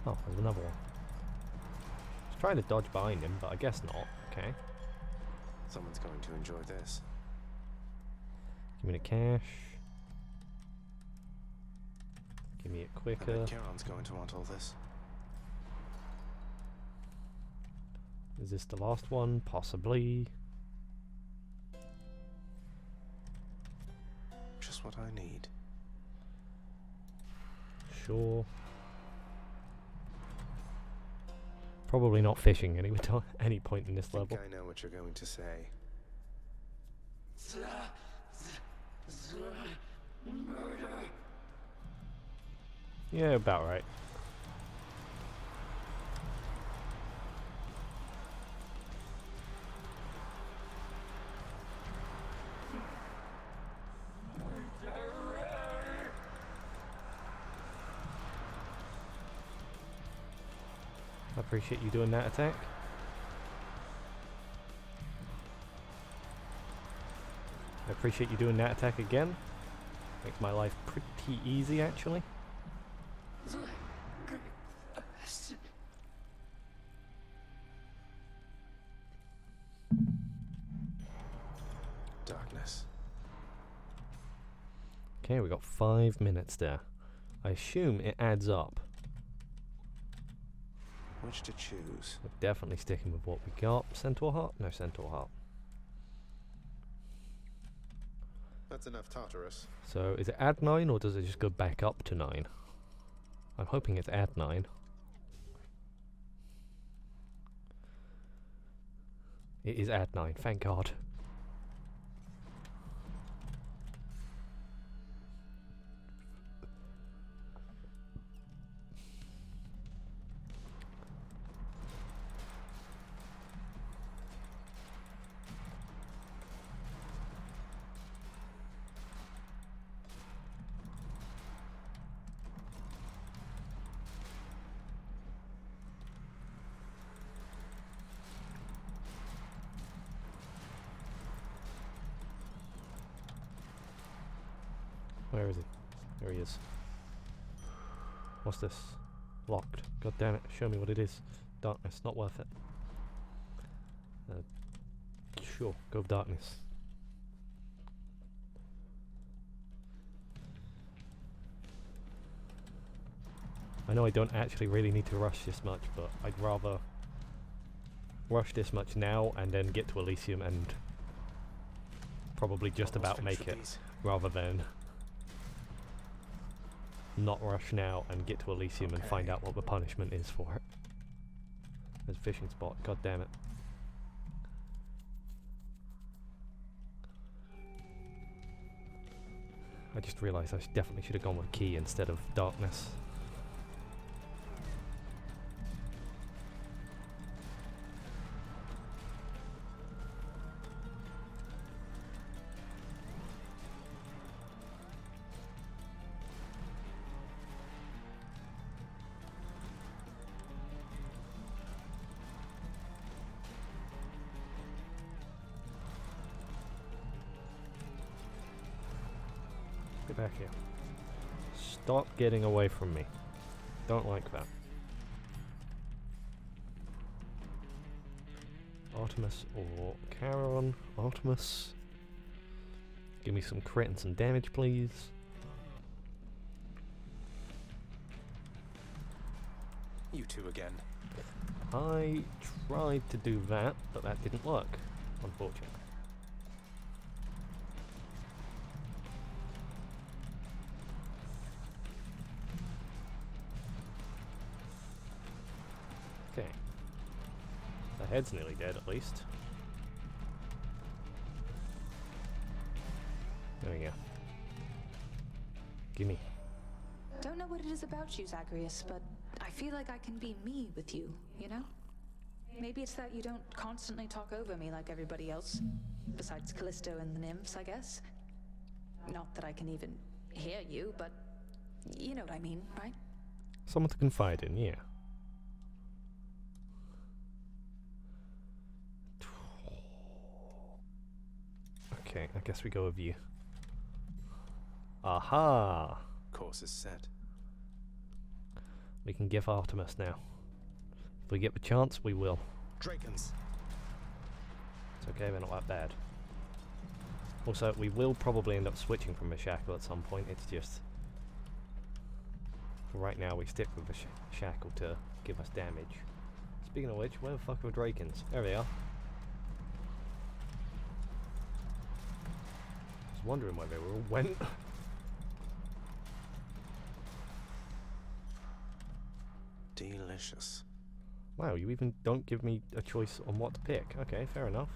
S2: Oh, there's another one. I was trying to dodge behind him, but I guess not. Okay.
S1: Someone's going to enjoy this.
S2: Give me the cash. Give me it
S1: I
S2: quicker.
S1: bet Charon's going to want all this.
S2: Is this the last one? Possibly.
S13: Just what I need.
S2: Sure. Probably not fishing any point in this
S13: I think
S2: level.
S13: I know what you're going to say.
S2: Yeah, about right. I appreciate you doing that attack. I appreciate you doing that attack again. Makes my life pretty easy, actually.
S13: Darkness.
S2: Okay, we got 5 minutes there. I assume it adds up.
S13: Which to choose?
S2: We're definitely sticking with what we got. Centaur Heart? No Centaur Heart.
S1: That's enough Tartarus.
S2: So, is it add 9 or does it just go back up to 9? I'm hoping it's add 9. It is add 9, thank God. Where is he? There he is. What's this? Locked. God damn it. Show me what it is. Darkness. Not worth it. Sure. Go with darkness. I know I don't actually really need to rush this much, but I'd rather rush this much now and then get to Elysium and probably just about make it, rather than not rush now and get to Elysium and find out what the punishment is for it. There's a fishing spot, god damn it. I just realised I definitely should have gone with key instead of darkness. Get back here. Stop getting away from me. Don't like that. Artemis or Charon? Artemis. Give me some crit and some damage, please.
S13: You two again.
S2: I tried to do that, but that didn't work, unfortunately. Okay. The head's nearly dead, at least. There we go. Gimme.
S11: Don't know what it is about you, Zagreus, but I feel like I can be me with you, you know? Maybe it's that you don't constantly talk over me like everybody else. Besides Callisto and the nymphs, I guess. Not that I can even hear you, but you know what I mean, right?
S2: Someone to confide in, yeah. Okay, I guess we go with you. Aha!
S13: Course is set.
S2: We can give Artemis now. If we get the chance, we will.
S1: Drakens.
S2: It's okay, they're not that bad. Also, we will probably end up switching from the shackle at some point. It's just... for right now, we stick with the shackle to give us damage. speaking of which, where the fuck are the Drakens? There they are. I was wondering where they were all went.
S1: Delicious.
S2: Wow, you even don't give me a choice on what to pick. Okay, fair enough.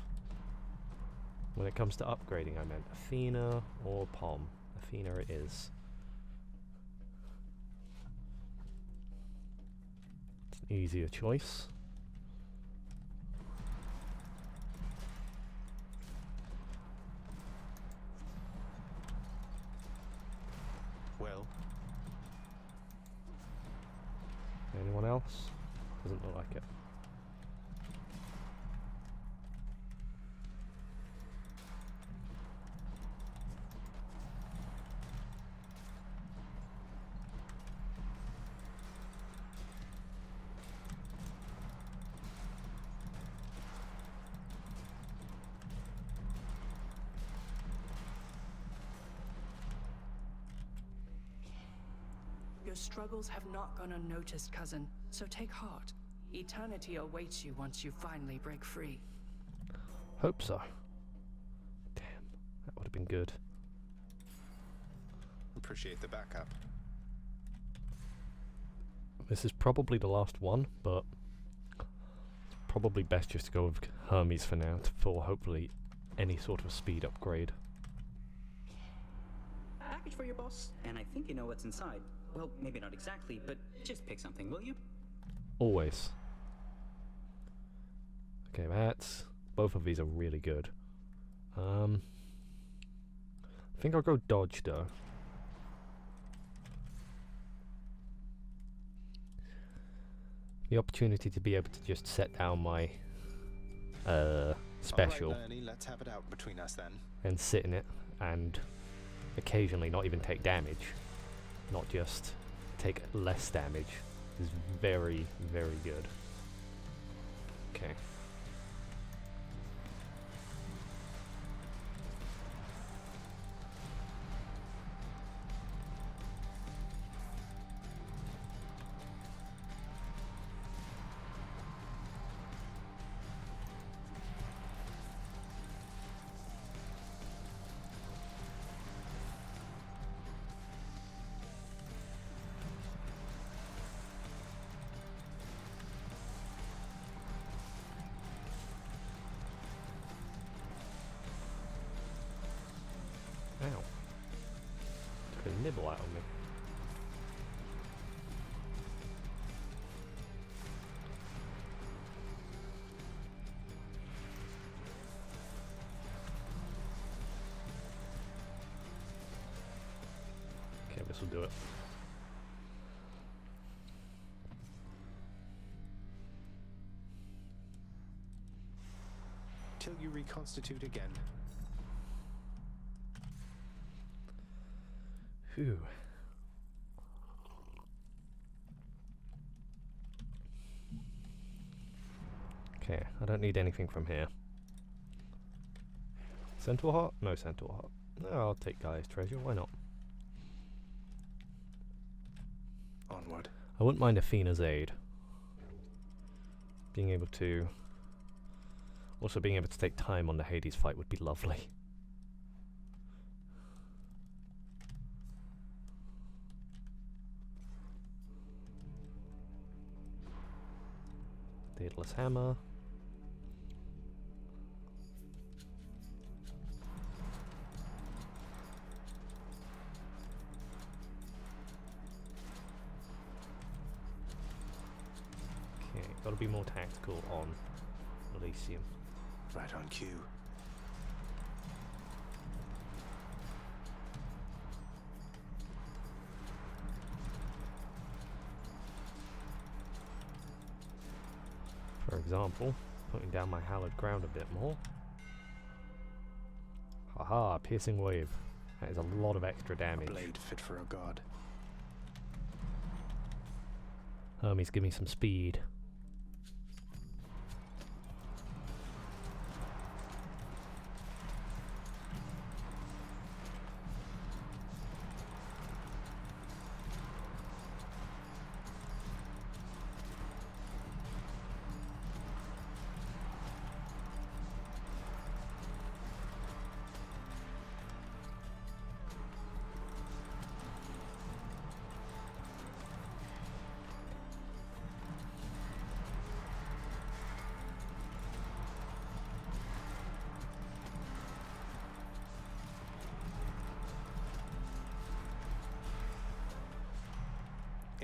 S2: When it comes to upgrading, I meant Athena or Pom. Athena it is. It's an easier choice.
S1: Well.
S2: Anyone else? Doesn't look like it.
S18: Your struggles have not gone unnoticed, cousin, so take heart. Eternity awaits you once you finally break free.
S2: Hope so. Damn, that would have been good.
S1: Appreciate the backup.
S2: This is probably the last one, but it's probably best just to go with Hermes for now, for hopefully any sort of speed upgrade.
S14: Package for your boss, and I think you know what's inside. Well, maybe not exactly, but just pick something, will you?
S2: Always. Okay, that's... both of these are really good. I think I'll go dodge, though. The opportunity to be able to just set down my special.
S1: All right, Bernie, let's have it out between us then.
S2: And sit in it, and occasionally not even take damage. Not just take less damage. Is very, very good. Okay. Ow. Took a nibble out of me. Okay, this will do it.
S1: Till you reconstitute again.
S2: Phew. Okay, I don't need anything from here. Centaur Heart? No Centaur Heart. No, I'll take Gaia's treasure, why not?
S1: Onward.
S2: I wouldn't mind Athena's aid. Being able to... also being able to take time on the Hades fight would be lovely. Daedalus Hammer. Okay, gotta be more tactical on Elysium.
S1: Right on cue.
S2: For example, putting down my hallowed ground a bit more. Haha, piercing wave. That is a lot of extra damage.
S1: A blade fit for a god.
S2: Hermes, give me some speed.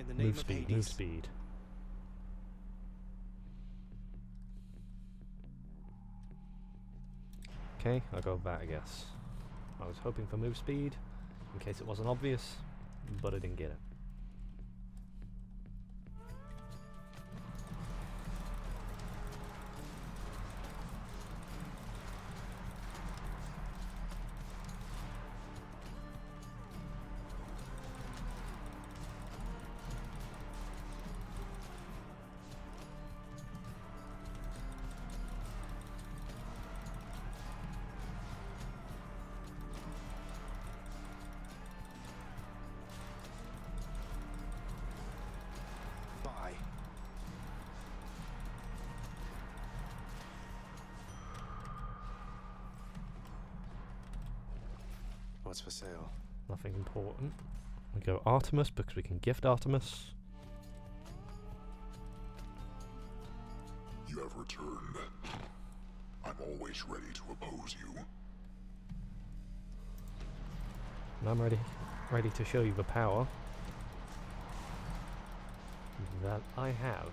S1: In the name
S2: Move
S1: of
S2: speed,
S1: Hades.
S2: move speed. Okay, I'll go with that, I guess. I was hoping for move speed, in case it wasn't obvious, but I didn't get it.
S1: Bye. What's for sale?
S2: Nothing important. We go Artemis because we can gift Artemis.
S6: You have returned. I'm always ready to oppose you.
S2: And I'm ready to show you the power that I have.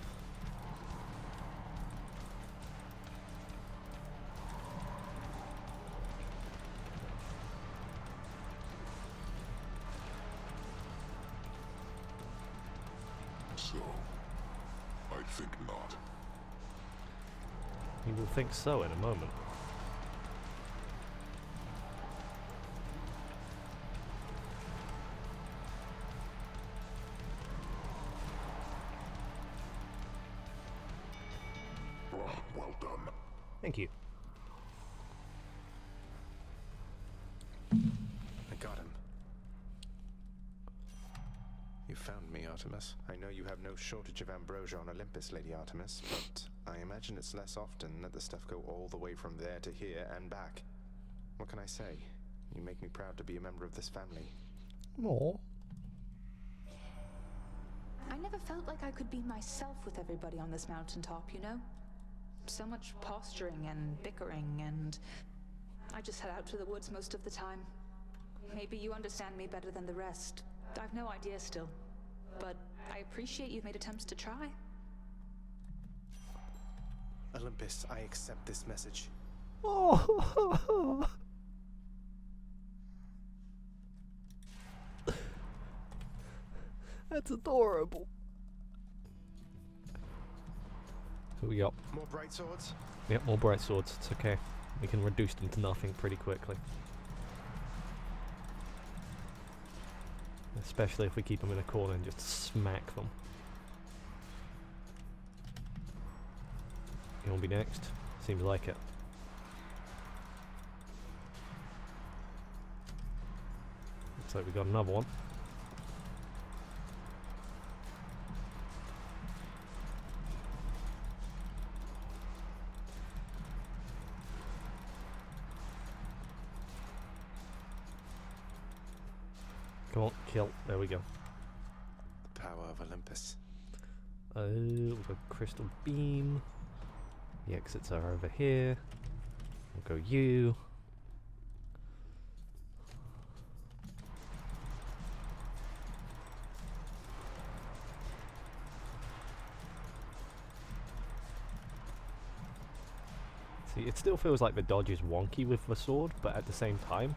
S6: So, I think not.
S2: You will think so in a moment.
S6: Well done.
S2: Thank you.
S1: I got him. You found me, Artemis. I know you have no shortage of ambrosia on Olympus, Lady Artemis, but I imagine it's less often that the stuff go all the way from there to here and back. What can I say? You make me proud to be a member of this family.
S2: More.
S11: I never felt like I could be myself with everybody on this mountaintop, you know? So much posturing and bickering, and I just head out to the woods most of the time. Maybe you understand me better than the rest. I've no idea still, but I appreciate you've made attempts to try.
S1: Olympus, I accept this message.
S2: Oh. That's adorable. Who we got?
S1: More bright swords?
S2: Yep, more bright swords. It's okay. We can reduce them to nothing pretty quickly. Especially if we keep them in a corner and just smack them. You want to be next? Seems like it. Looks like we got another one. Come on, kill. There we go.
S1: The power of Olympus.
S2: We've got crystal beam. The exits are over here. We'll go you. See, it still feels like the dodge is wonky with the sword, but at the same time,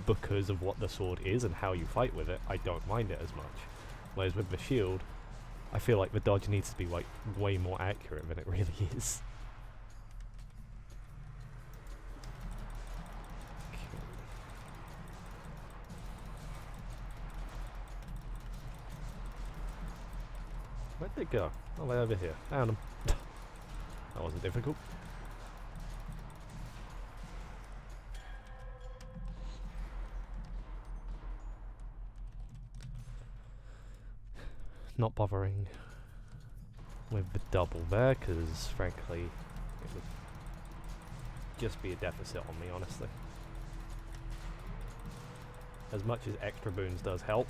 S2: because of what the sword is and how you fight with it, I don't mind it as much. Whereas with the shield, I feel like the dodge needs to be like way more accurate than it really is. Where'd they go? Oh, they're over here. Found them. That wasn't difficult. Not bothering with the double there, because frankly it would just be a deficit on me, honestly. As much as extra boons does help,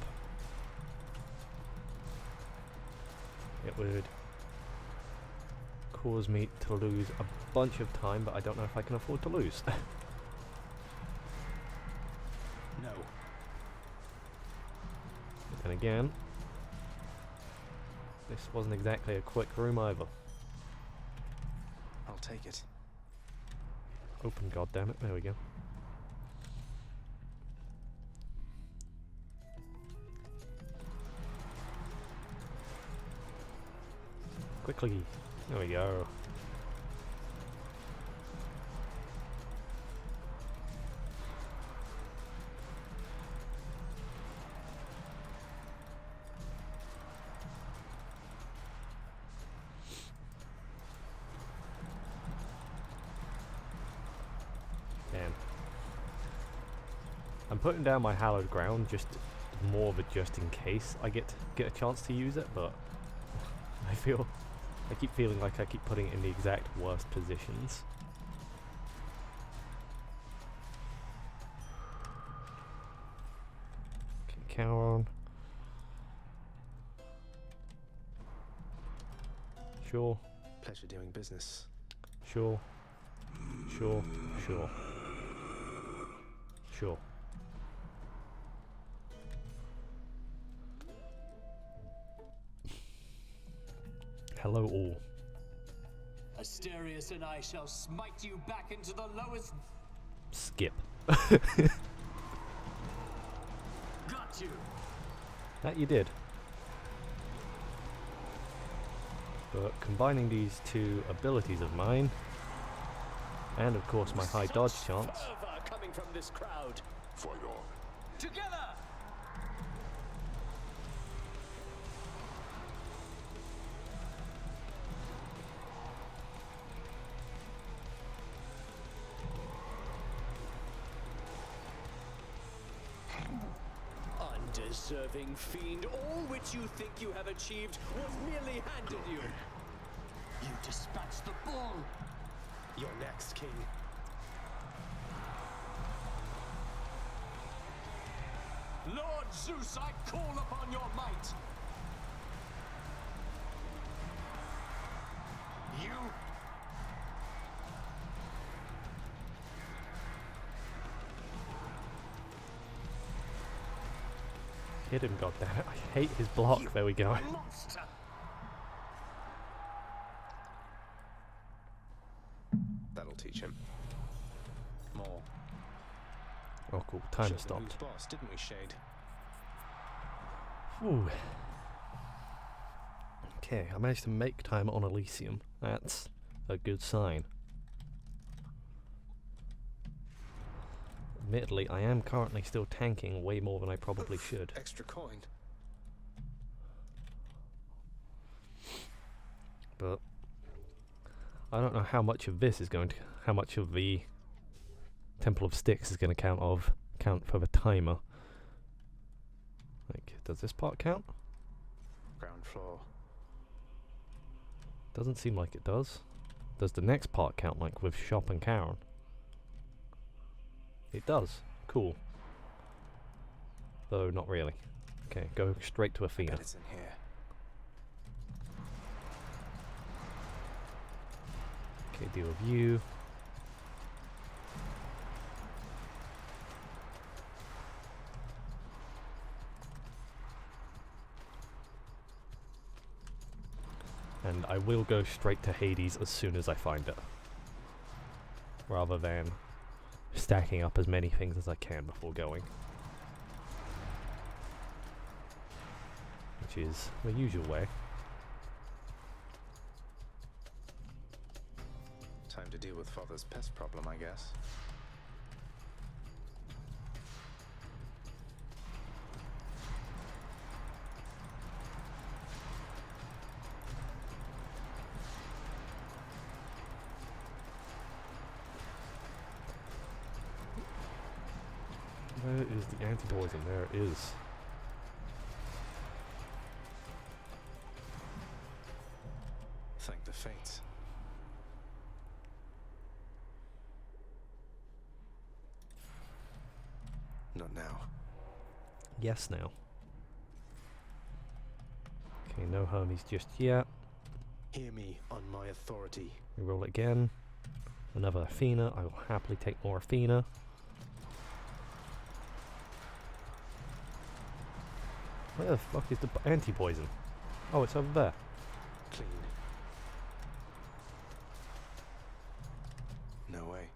S2: it would cause me to lose a bunch of time, but I don't know if I can afford to lose.
S1: No.
S2: And again, This wasn't exactly a quick room either.
S1: I'll take it.
S2: Open, goddammit. There we go. Quickly. There we go. Damn. I'm putting down my hallowed ground just more of a just in case I get a chance to use it, but I keep feeling like I keep putting it in the exact worst positions. Okay, cower on. Sure.
S1: Pleasure doing business.
S2: Sure. Sure. Sure. Sure. Hello all.
S17: Asterius and I shall smite you back into the lowest.
S2: Skip.
S17: Got you.
S2: That you did. But combining these two abilities of mine, and of course my high dodge chance.
S17: Coming from this crowd.
S6: Fight on.
S17: Together. Undeserving fiend, all which you think you have achieved was merely handed you. You dispatched the bull.
S1: You're next, King.
S17: Lord Zeus, I call upon your might. You.
S2: Hit him, goddammit. I hate his block. There we go.
S17: Monster.
S1: That'll teach him. More.
S2: Oh cool, timer
S1: Showed them
S2: stopped.
S1: who's boss, didn't we, Shade?
S2: Ooh. Okay, I managed to make time on Elysium. That's a good sign. Admittedly, I am currently still tanking way more than I probably should.
S1: Extra coin.
S2: But I don't know how much of this is going to, how much of the Temple of Styx is going to count for the timer. Like, does this part count?
S1: Ground floor.
S2: Doesn't seem like it does. Does the next part count, like with Shop and Karen? It does. Cool. Though not really. Okay, go straight to Athena.
S1: It's in here.
S2: Okay, deal with you. And I will go straight to Hades as soon as I find it. Rather than stacking up as many things as I can before going. Which is the usual way.
S1: Time to deal with Father's pest problem, I guess.
S2: Where is the anti-poison? There it is.
S1: Thank the fates. Not now.
S2: Yes, now. Okay, no Hermes just yet.
S1: Hear me on my authority.
S2: We roll it again. Another Athena. I will happily take more Athena. Where the fuck is the anti-poison? Oh, it's over there.
S13: Clean. No way.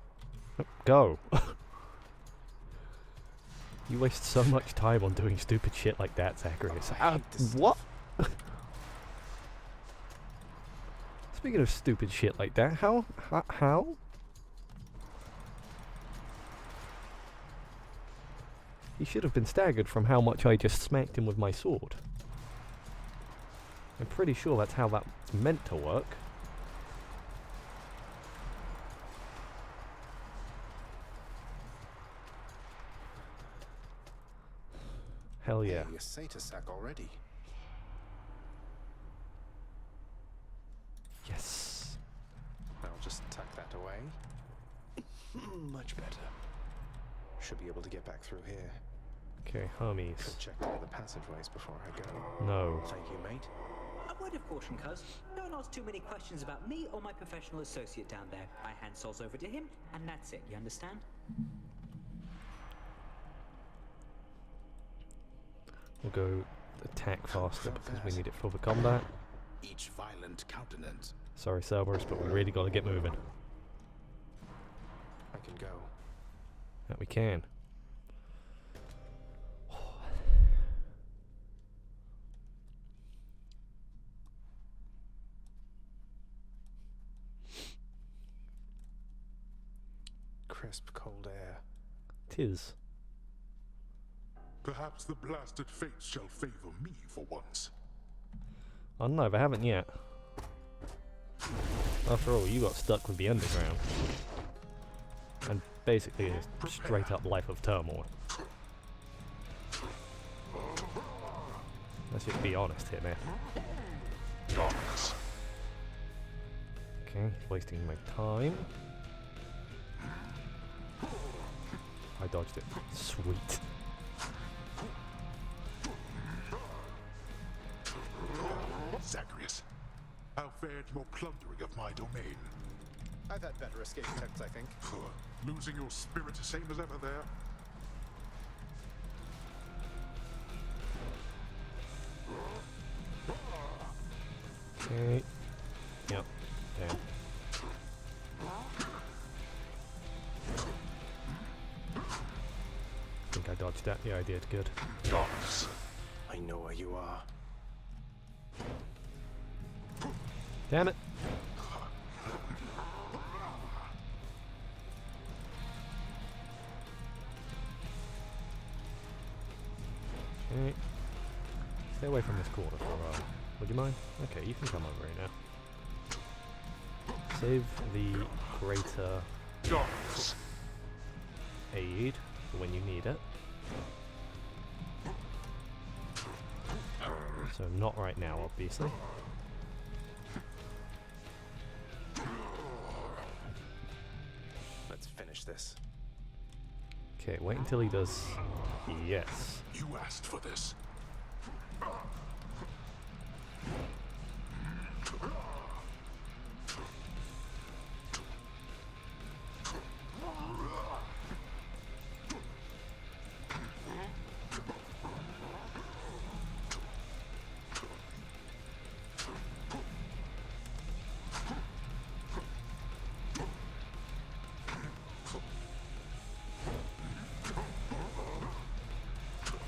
S2: Go. You waste so much time on doing stupid shit like that, Zacharias. What? Speaking of stupid shit like that, how? He should have been staggered from how much I just smacked him with my sword. I'm pretty sure that's how that's meant to work. Hell yeah.
S13: Hey, a Satyr sack already.
S2: Yes.
S13: I'll just tuck that away. Much better. Should be able to get back through here.
S2: Okay, homies.
S13: Should check the other passageways before I go.
S2: No.
S13: Thank you, mate.
S14: A word of caution, cuz. Don't ask too many questions about me or my professional associate down there. I hand souls over to him, and that's it, you understand?
S2: We'll go attack faster because we need it for the combat.
S4: Each violent countenance.
S2: Sorry, Cerberus, but we really got to get moving.
S13: I can go.
S2: That we can.
S13: Crisp, cold air.
S2: 'Tis.
S6: Perhaps the blasted fates shall favor me for once.
S2: I don't know, they haven't yet. After all, you got stuck with the underground. And basically a straight up life of turmoil. Let's just be honest here, man. Okay, wasting my time. I dodged it. Sweet.
S6: Zacharias, how fared your plundering of my domain?
S1: I've had better escape attempts, I think.
S6: Losing your spirit same as ever there?
S2: Okay. Yep. Damn. Think I dodged that? Yeah, I did. Good.
S13: Darkness. I know where you are.
S2: Damn it. Okay. Stay away from this corner for a while. Would you mind? Okay, you can come over here now. Save the greater aid for when you need it. So not right now, obviously.
S13: Let's finish this.
S2: Okay, wait until he does. Yes.
S6: You asked for this.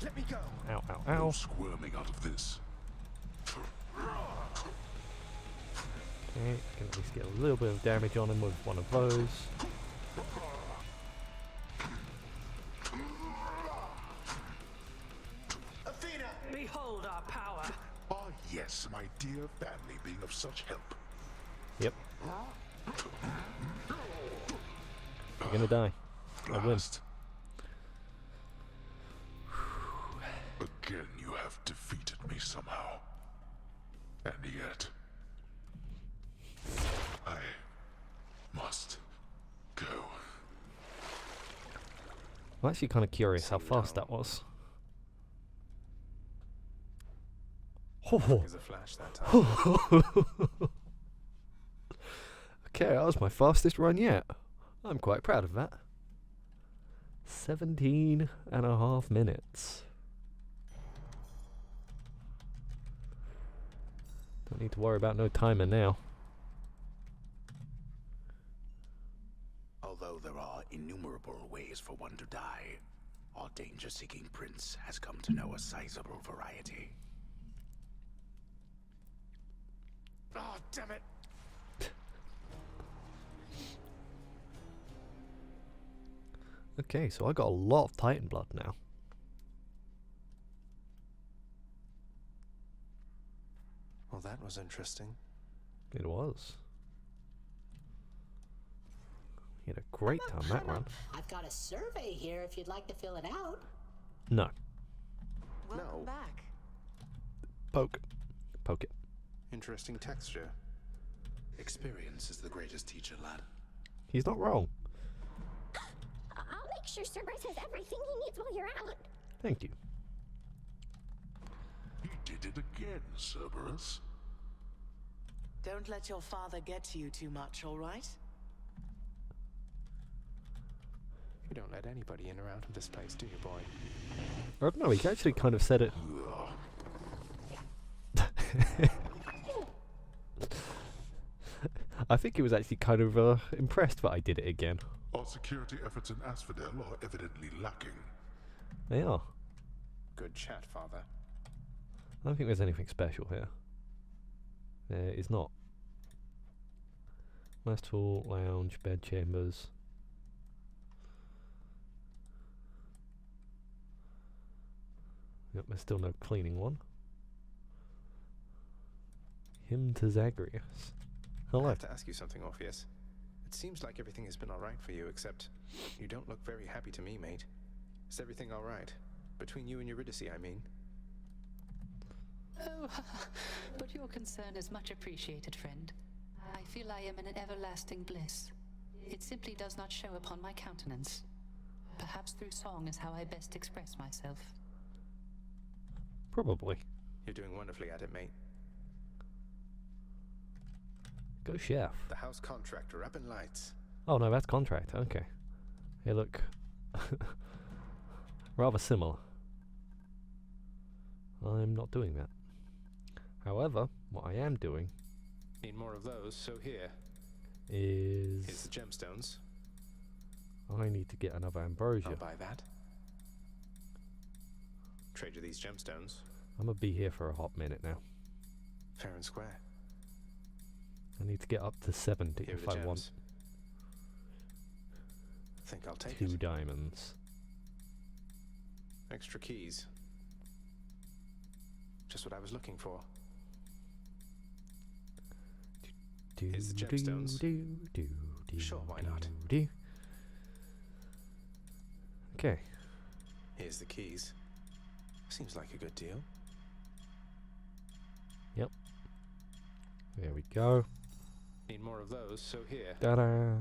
S13: Let me go.
S2: Ow, ow,
S6: No
S2: ow.
S6: squirming out of this.
S2: Okay, can at least get a little bit of damage on him with one of those.
S17: Athena! Behold our power!
S6: Ah, yes, my dear family being of such help.
S2: Yep. You're gonna die. I win.
S6: Again, you have defeated me somehow. And yet, I must go.
S2: I'm actually kind of curious how fast that was.
S13: As a flash that time.
S2: Okay, that was my fastest run yet. I'm quite proud of that. 17.5 minutes. Don't need to worry about no timer now.
S4: Although there are innumerable ways for one to die, our danger-seeking prince has come to know a sizable variety. Oh, damn it!
S2: Okay, so I got a lot of Titan blood now.
S1: Well, that was interesting.
S2: It was. We had a great time that run.
S3: I've got a survey here if you'd like to fill it out.
S2: No.
S12: Welcome back.
S2: Poke. Poke it.
S1: Interesting texture.
S4: Experience is the greatest teacher, lad.
S2: He's not wrong.
S5: I'll make sure Cerberus has everything he needs while you're out.
S2: Thank you.
S6: He did it again, Cerberus.
S19: Don't let your father get to you too much, all right?
S1: You don't let anybody in or out of this place, do you, boy?
S2: I don't know, he actually kind of said it. I think he was actually kind of impressed that I did it again.
S6: Our security efforts in Asphodel are evidently lacking.
S2: They are.
S1: Good chat, father.
S2: I don't think there's anything special here. There is not. Rest hall, lounge, bed chambers. Yep, there's still no cleaning one. Hymn to Zagreus. Hello.
S1: I have to ask you something, Orpheus. It seems like everything has been alright for you, except you don't look very happy to me, mate. Is everything alright? Between you and Eurydice, I mean.
S7: Oh, but your concern is much appreciated, friend. I feel I am in an everlasting bliss. It simply does not show upon my countenance. Perhaps through song is how I best express myself.
S2: Probably.
S1: You're doing wonderfully at it, mate.
S2: Go chef.
S1: The house contractor up in lights.
S2: Oh no, that's contract. Okay. They look rather similar. I'm not doing that. However, what I am doing
S1: Need more of those, so here.
S2: Here's
S1: the gemstones.
S2: I need to get another ambrosia.
S1: I'll buy that. Trade you these gemstones.
S2: I'm gonna be here for a hot minute now.
S1: Fair and square.
S2: I need to get up to 70
S1: Here are
S2: if
S1: the
S2: I
S1: gems.
S2: want
S1: Think I'll take
S2: 2
S1: it.
S2: diamonds.
S1: Extra keys. Just what I was looking for. Here's the gemstones. Sure, why not?
S2: Okay.
S1: Here's the keys. Seems like a good deal.
S2: Yep. There we go.
S1: Need more of those, so here.
S2: Ta-da!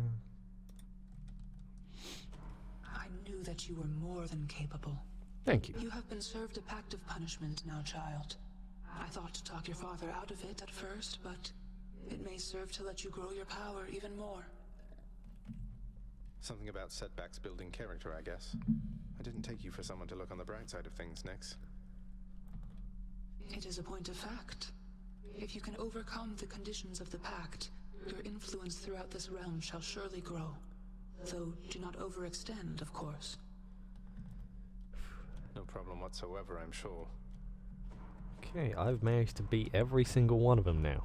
S9: I knew that you were more than capable.
S2: Thank you.
S9: You have been served a pact of punishment now, child. I thought to talk your father out of it at first, but it may serve to let you grow your power even more.
S1: Something about setbacks building character, I guess. I didn't take you for someone to look on the bright side of things, Nix.
S9: It is a point of fact. If you can overcome the conditions of the pact, your influence throughout this realm shall surely grow. Though, do not overextend, of course.
S1: No problem whatsoever, I'm sure.
S2: Okay, I've managed to beat every single one of them now.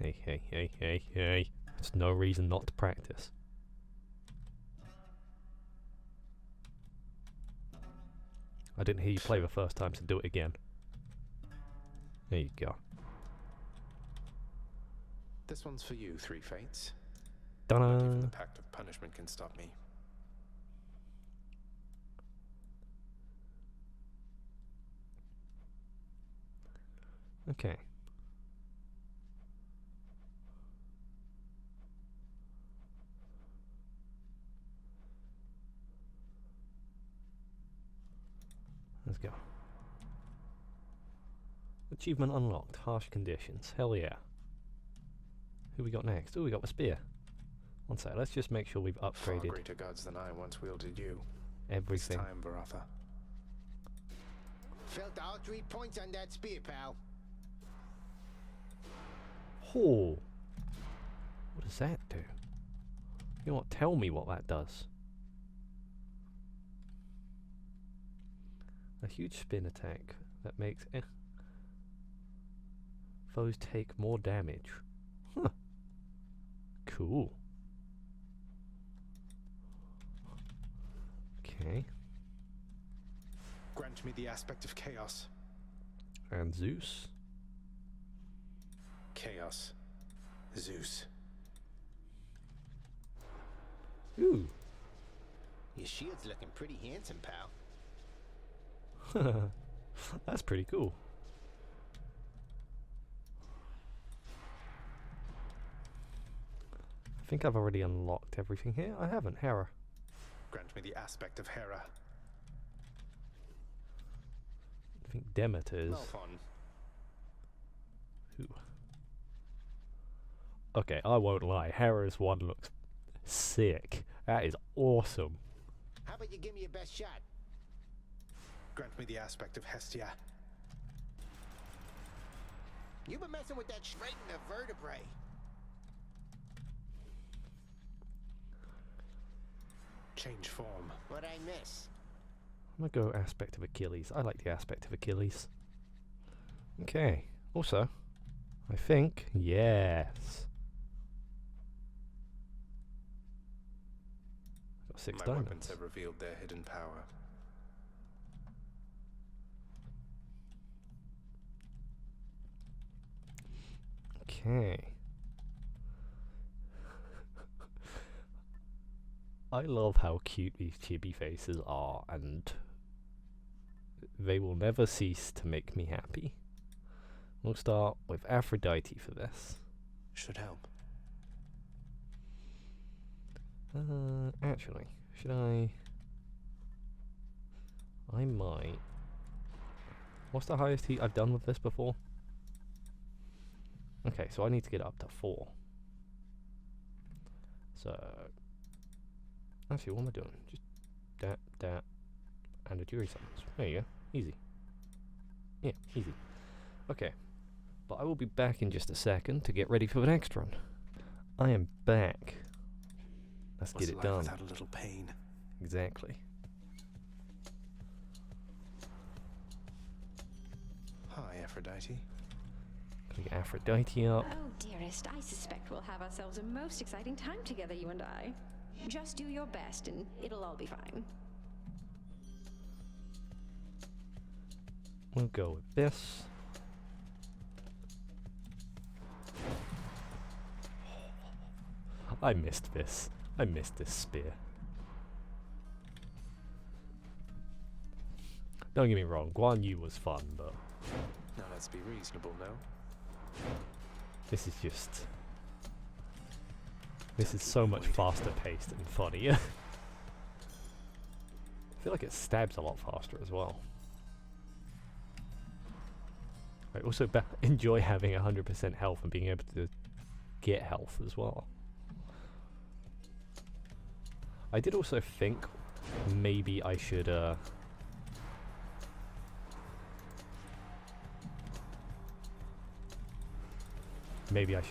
S2: Hey, hey, hey, hey, hey. There's no reason not to practice. I didn't hear you play the first time, so do it again. There you go.
S1: This one's for you, Three Fates.
S2: Ta-da!
S1: Not even the Pact of Punishment can stop me.
S2: Okay. Let's go. Achievement unlocked. Harsh conditions. Hell yeah. Who we got next? Oh, we got the spear. One sec. Let's just make sure we've
S1: Far
S2: upgraded
S1: greater gods than I once wielded you.
S2: everything.
S1: It's time, Baratha.
S20: Felt all 3 points on that spear, pal.
S2: Oh. What does that do? You know what? Tell me what that does. A huge spin attack that makes foes take more damage. Huh. Cool. Okay.
S1: Grant me the aspect of chaos.
S2: And Zeus.
S1: Chaos. Zeus.
S2: Ooh.
S20: Your shield's looking pretty handsome, pal.
S2: That's pretty cool. I think I've already unlocked everything here. I haven't. Hera.
S1: Grant me the aspect of Hera.
S2: I think Demeter is.
S1: Malphon.
S2: Ooh. Okay, I won't lie. Hera's one looks sick. That is awesome.
S20: How about you give me your best shot?
S1: Grant me the aspect of Hestia.
S20: You've been messing with that straight in the vertebrae.
S1: Change form.
S20: What'd I miss?
S2: I'm gonna go aspect of Achilles. I like the aspect of Achilles. Okay. Also, I think yes. Got 6
S1: My
S2: diamonds.
S1: weapons have revealed their hidden power.
S2: Okay. I love how cute these chibi faces are, and they will never cease to make me happy. We'll start with Aphrodite for this.
S1: Should help.
S2: Actually, should I might. What's the highest heat I've done with this before? Okay, so I need to get up to 4. So, actually, what am I doing? Just that, and a jury summons. There you go. Easy. Yeah, easy. Okay, but I will be back in just a second to get ready for the next run. I am back. Let's get it done.
S1: Without a little pain.
S2: Exactly.
S1: Hi, Aphrodite.
S2: Get Aphrodite up.
S15: Oh, dearest, I suspect we'll have ourselves a most exciting time together, you and I. Just do your best and it'll all be fine.
S2: We'll go with this. I missed this. I missed this spear. Don't get me wrong, Guan Yu was fun, but
S1: Now let's be reasonable, no?
S2: this is just... This is so much faster paced and funnier. I feel like it stabs a lot faster as well. I also enjoy having 100% health and being able to get health as well. I did also think maybe I should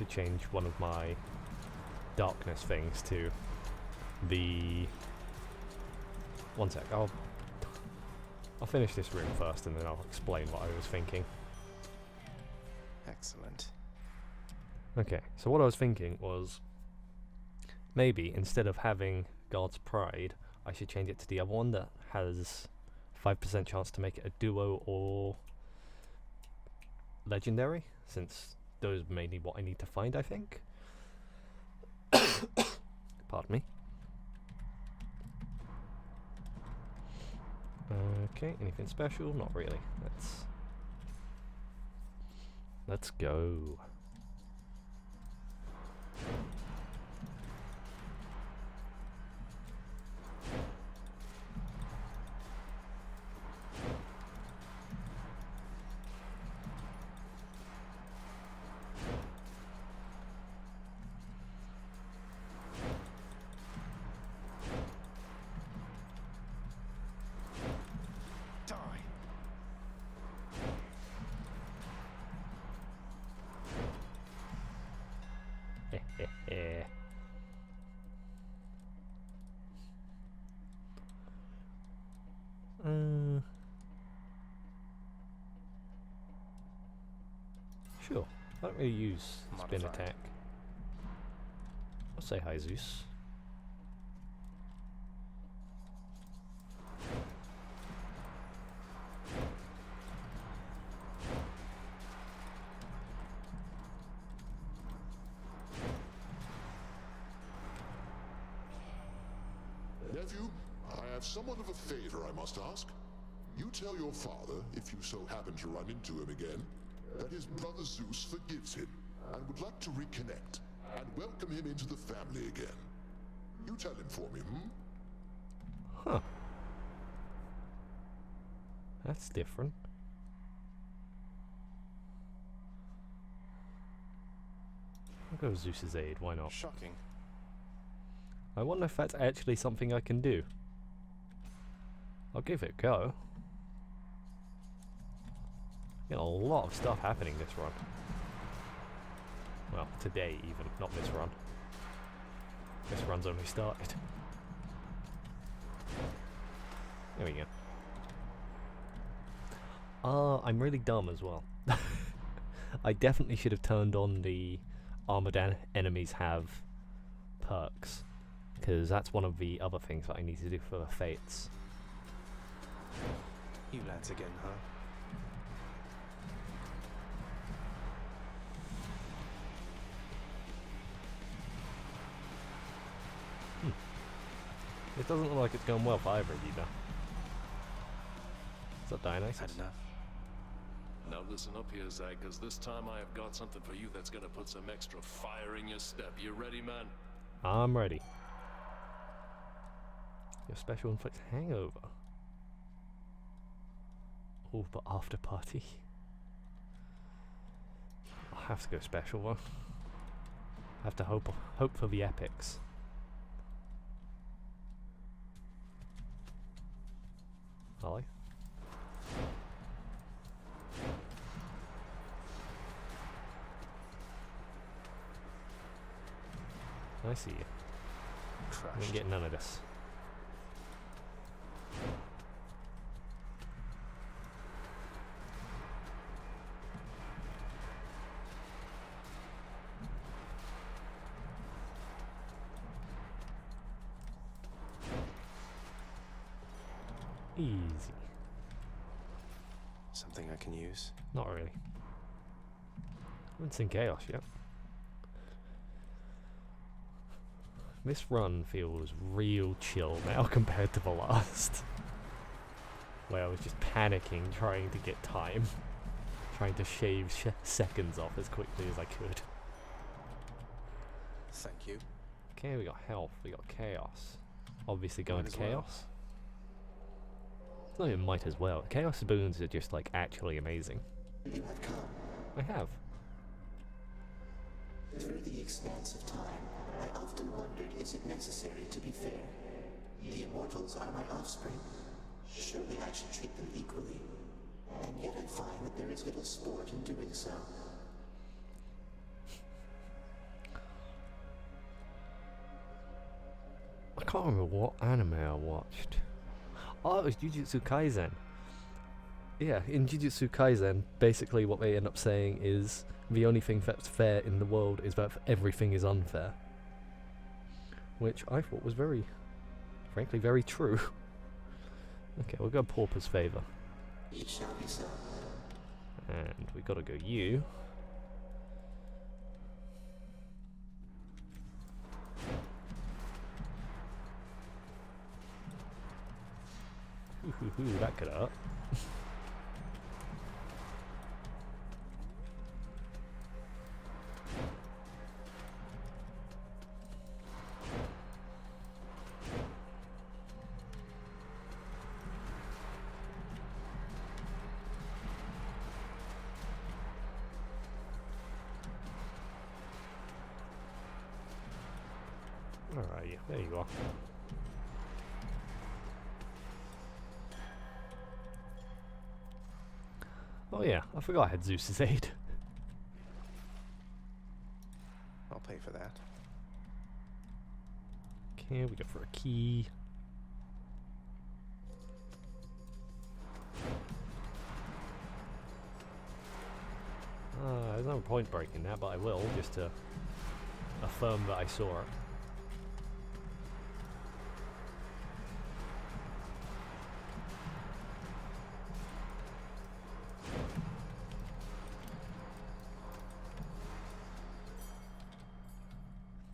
S2: change one of my darkness things to the... One sec, I'll finish this room first and then I'll explain what I was thinking.
S1: Excellent.
S2: Okay, so what I was thinking was maybe instead of having God's Pride, I should change it to the other one that has 5% chance to make it a duo or legendary, since those are mainly what I need to find, I think. Pardon me. Okay, anything special? Not really. Let's go. Sure. I don't really use spin
S1: Modified.
S2: attack. I'll say hi, Zeus.
S6: Nephew, I have somewhat of a favor I must ask. You tell your father, if you so happen to run into him again, that his brother Zeus forgives him and would like to reconnect and welcome him into the family again. You tell him for me,
S2: Huh. That's different. I'll go with Zeus's aid, why not?
S1: Shocking.
S2: I wonder if that's actually something I can do. I'll give it a go. Got a lot of stuff happening this run. Well, today even, not this run. This run's only started. There we go. I'm really dumb as well. I definitely should have turned on the armored enemies have perks, because that's one of the other things that I need to do for the fates.
S1: You lads again, huh?
S2: It doesn't look like it's going well for either of you now. Is that Dionysus?
S1: Had enough.
S21: Now listen up here, Zag, because this time I have got something for you that's gonna put some extra fire in your step. You ready, man?
S2: I'm ready. Your special inflicts hangover. Oh, but after party. I'll have to go special though. I have to hope for the epics. Ollie? I see you.
S1: Crushed.
S2: I didn't get none of this. Easy.
S1: Something I can use?
S2: Not really. Haven't seen chaos yet. This run feels real chill now compared to the last, where I was just panicking trying to get time, trying to shave seconds off as quickly as I could.
S1: Thank you.
S2: Okay, we got health, we got chaos. Obviously going
S1: Might
S2: to
S1: as well.
S2: chaos. It's not even might as well. Chaos boons are just like actually amazing.
S10: You have come.
S2: I have.
S10: Through the expanse of time, I often wondered, is it necessary to be fair? The immortals are my offspring. Surely I should treat them equally. And yet I find that there is little sport in doing so.
S2: I can't remember what anime I watched. Oh, it was Jujutsu Kaisen. Yeah, in Jujutsu Kaisen, basically what they end up saying is the only thing that's fair in the world is that everything is unfair. Which I thought was very, frankly, very true. Okay, we'll go Pauper's favor.
S10: It shall be so.
S2: And we gotta go you. Ooh, that could hurt. Alright, there you are. Oh yeah, I forgot I had Zeus's aid.
S1: I'll pay for that.
S2: Okay, we go for a key. There's no point breaking that, but I will, just to affirm that I saw it.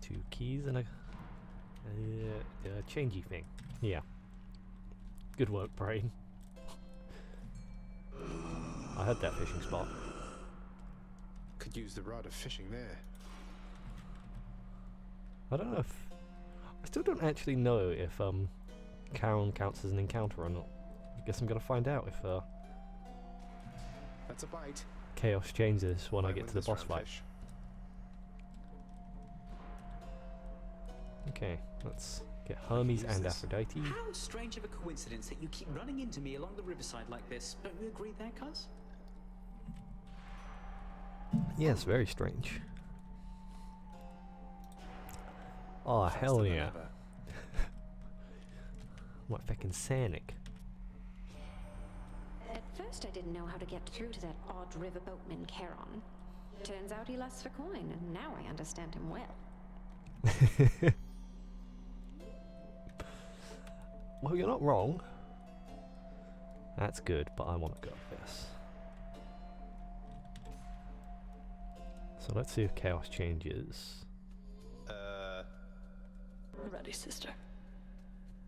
S2: Two keys and a changey thing. Yeah. Good work, brain. I had that fishing spot.
S1: Could use the rod of fishing there.
S2: I don't know if... I still don't actually know if Charon counts as an encounter or not. I guess I'm gonna find out if
S1: That's a bite.
S2: Chaos changes when I
S1: Might
S2: get
S1: win
S2: to the
S1: this
S2: boss
S1: round,
S2: fight.
S1: fish.
S2: Okay, let's get Hermes and Aphrodite.
S14: How strange of a coincidence that you keep running into me along the riverside like this. Don't you agree there, cuz?
S2: Yes, very strange. Oh, hell yeah. What fucking Sanic.
S15: At first I didn't know how to get through to that odd riverboatman Charon. Turns out he lusts for coin, and now I understand him well.
S2: Well, you're not wrong. That's good, but I want to go with this. So let's see if Chaos changes.
S16: Ready, sister.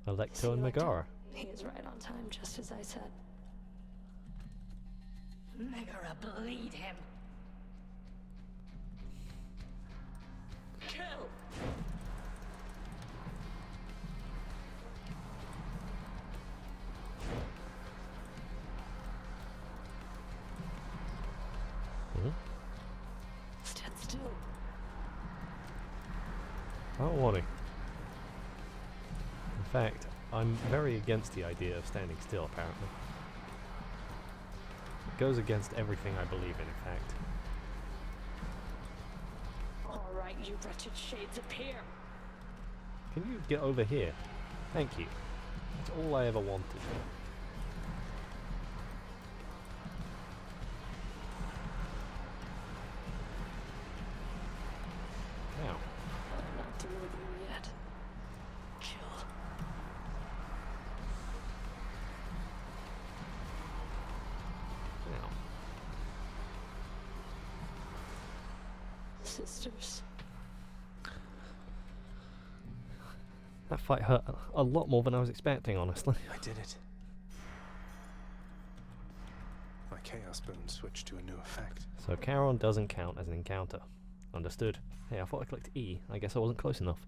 S2: Electo and Megara.
S16: He is right on time, just as I said. Megara, bleed him. Kill! Stand still.
S2: I don't want to. In fact, I'm very against the idea of standing still, apparently. It goes against everything I believe in fact.
S16: Alright, you wretched shades, appear.
S2: Can you get over here? Thank you. That's all I ever wanted. Now.
S16: I'm not through with you yet. Kill.
S2: Now.
S16: Sisters.
S2: That fight hurt a lot more than I was expecting, honestly.
S1: I did it. My chaos boon switched to a new effect.
S2: So Charon doesn't count as an encounter. Understood. Hey, I thought I clicked E. I guess I wasn't close enough.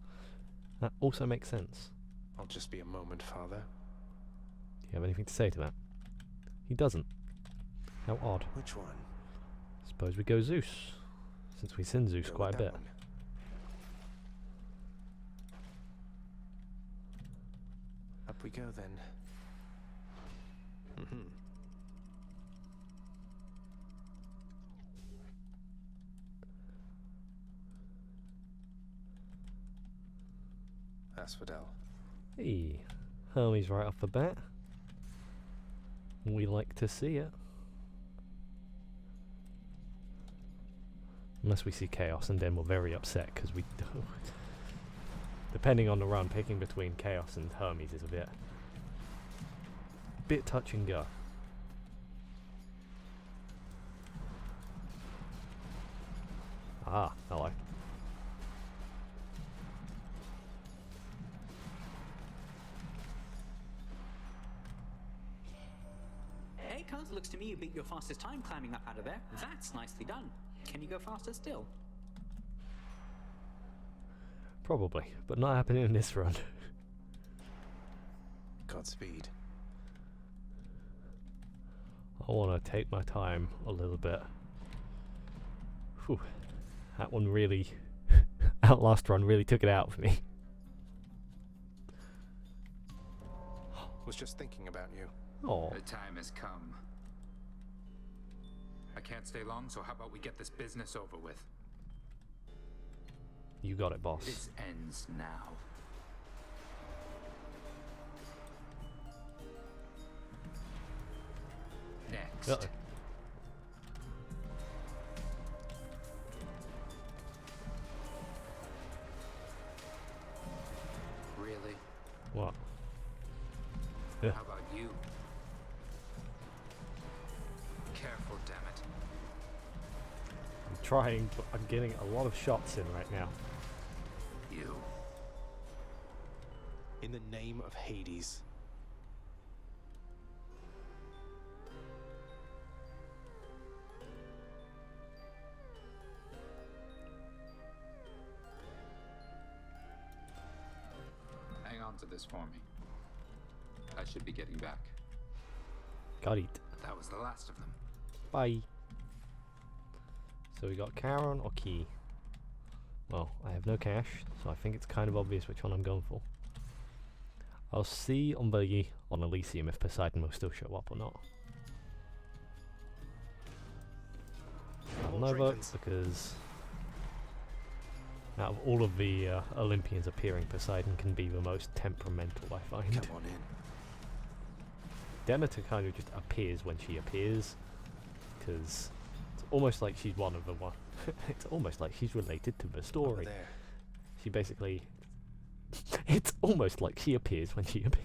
S2: That also makes sense.
S1: I'll just be a moment, Father.
S2: Do you have anything to say to that? He doesn't. How odd.
S1: Which one?
S2: Suppose we go Zeus, since we sin Zeus quite a bit.
S1: Up we go then. Asphodel.
S2: Hey, Hermes right off the bat. We like to see it. Unless we see Chaos, and then we're very upset because we... Depending on the run, picking between Chaos and Hermes is a bit touch and go. Ah, hello.
S14: Hey, cuz, looks to me you beat your fastest time climbing up out of there. That's nicely done. Can you go faster still?
S2: Probably, but not happening in this run.
S1: Godspeed.
S2: I want to take my time a little bit. Whew. That one really... Outlast run really took it out for me.
S1: Was just thinking about you.
S2: Oh.
S22: The time has come. I can't stay long, so how about we get this business over with?
S2: You got it, boss.
S22: This ends now. Next.
S2: Uh-oh. Yeah.
S22: How about you? Careful, damn it.
S2: I'm trying, but I'm getting a lot of shots in right now.
S22: You.
S1: In the name of Hades.
S22: Hang on to this for me. I should be getting back.
S2: Got it.
S22: That was the last of them.
S2: Bye. So we got Charon or Key. Well, I have no cash, so I think it's kind of obvious which one I'm going for. I'll see on Elysium if Poseidon will still show up or not. I'll no vote because out of all of the Olympians appearing, Poseidon can be the most temperamental, I find.
S1: Come on in.
S2: Demeter kind of just appears when she appears, because it's almost like she's one of the one. It's almost like she's related to the story.
S1: There.
S2: She basically... it's almost like she appears when she appears.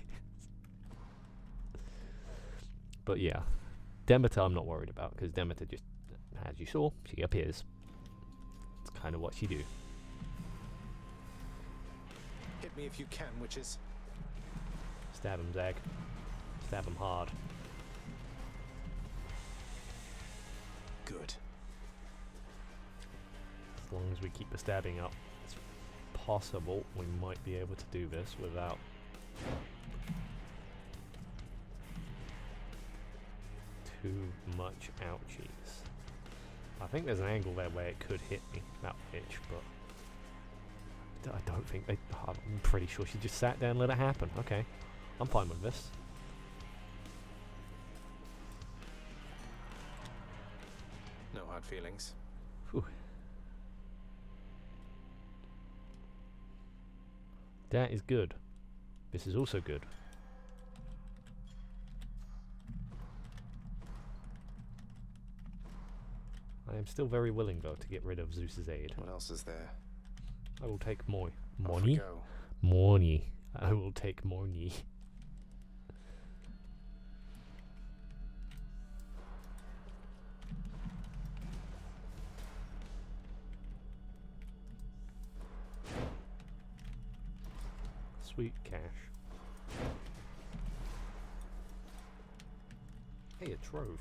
S2: But yeah, Demeter I'm not worried about, because Demeter just, as you saw, she appears. It's kind of what she do.
S1: Hit me if you can, witches.
S2: Stab him, Zag. Stab him hard.
S1: Good.
S2: As long as we keep the stabbing up, it's possible we might be able to do this without too much ouchies. I think there's an angle there where it could hit me, that pitch, but I don't think they... I'm pretty sure she just sat there and let it happen. Okay, I'm fine with this.
S1: No hard feelings.
S2: Whew. That is good. This is also good. I am still very willing, though, to get rid of Zeus's aid.
S1: What else is there?
S2: I will take money.
S1: Off we go.
S2: Money. I will take money. Sweet cash. Hey, a trove.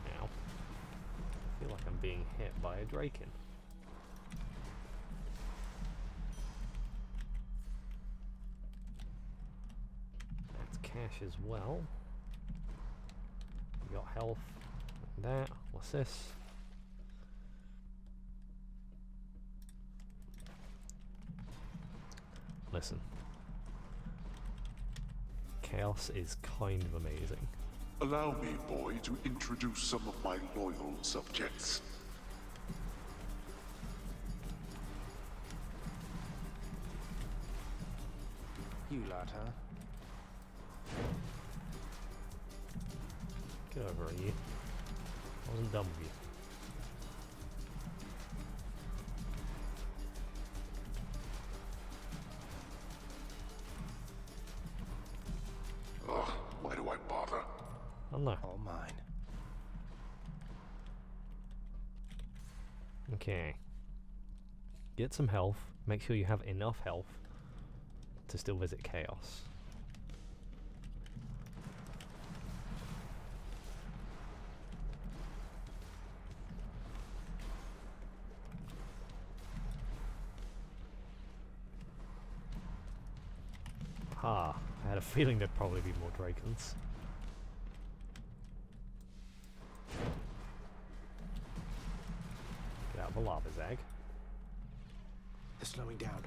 S2: Now, I feel like I'm being hit by a Draken. Cash as well. We got health and that. What's this? Listen. Chaos is kind of amazing.
S6: Allow me, boy, to introduce some of my loyal subjects.
S1: You lot, huh?
S2: Get over here. I wasn't done with you.
S6: Ugh, why do I bother?
S2: Oh no.
S1: All mine.
S2: Okay. Get some health. Make sure you have enough health to still visit Chaos. Ah, I had a feeling there'd probably be more Drakens. Get out of the lava, Zag.
S1: They're slowing down.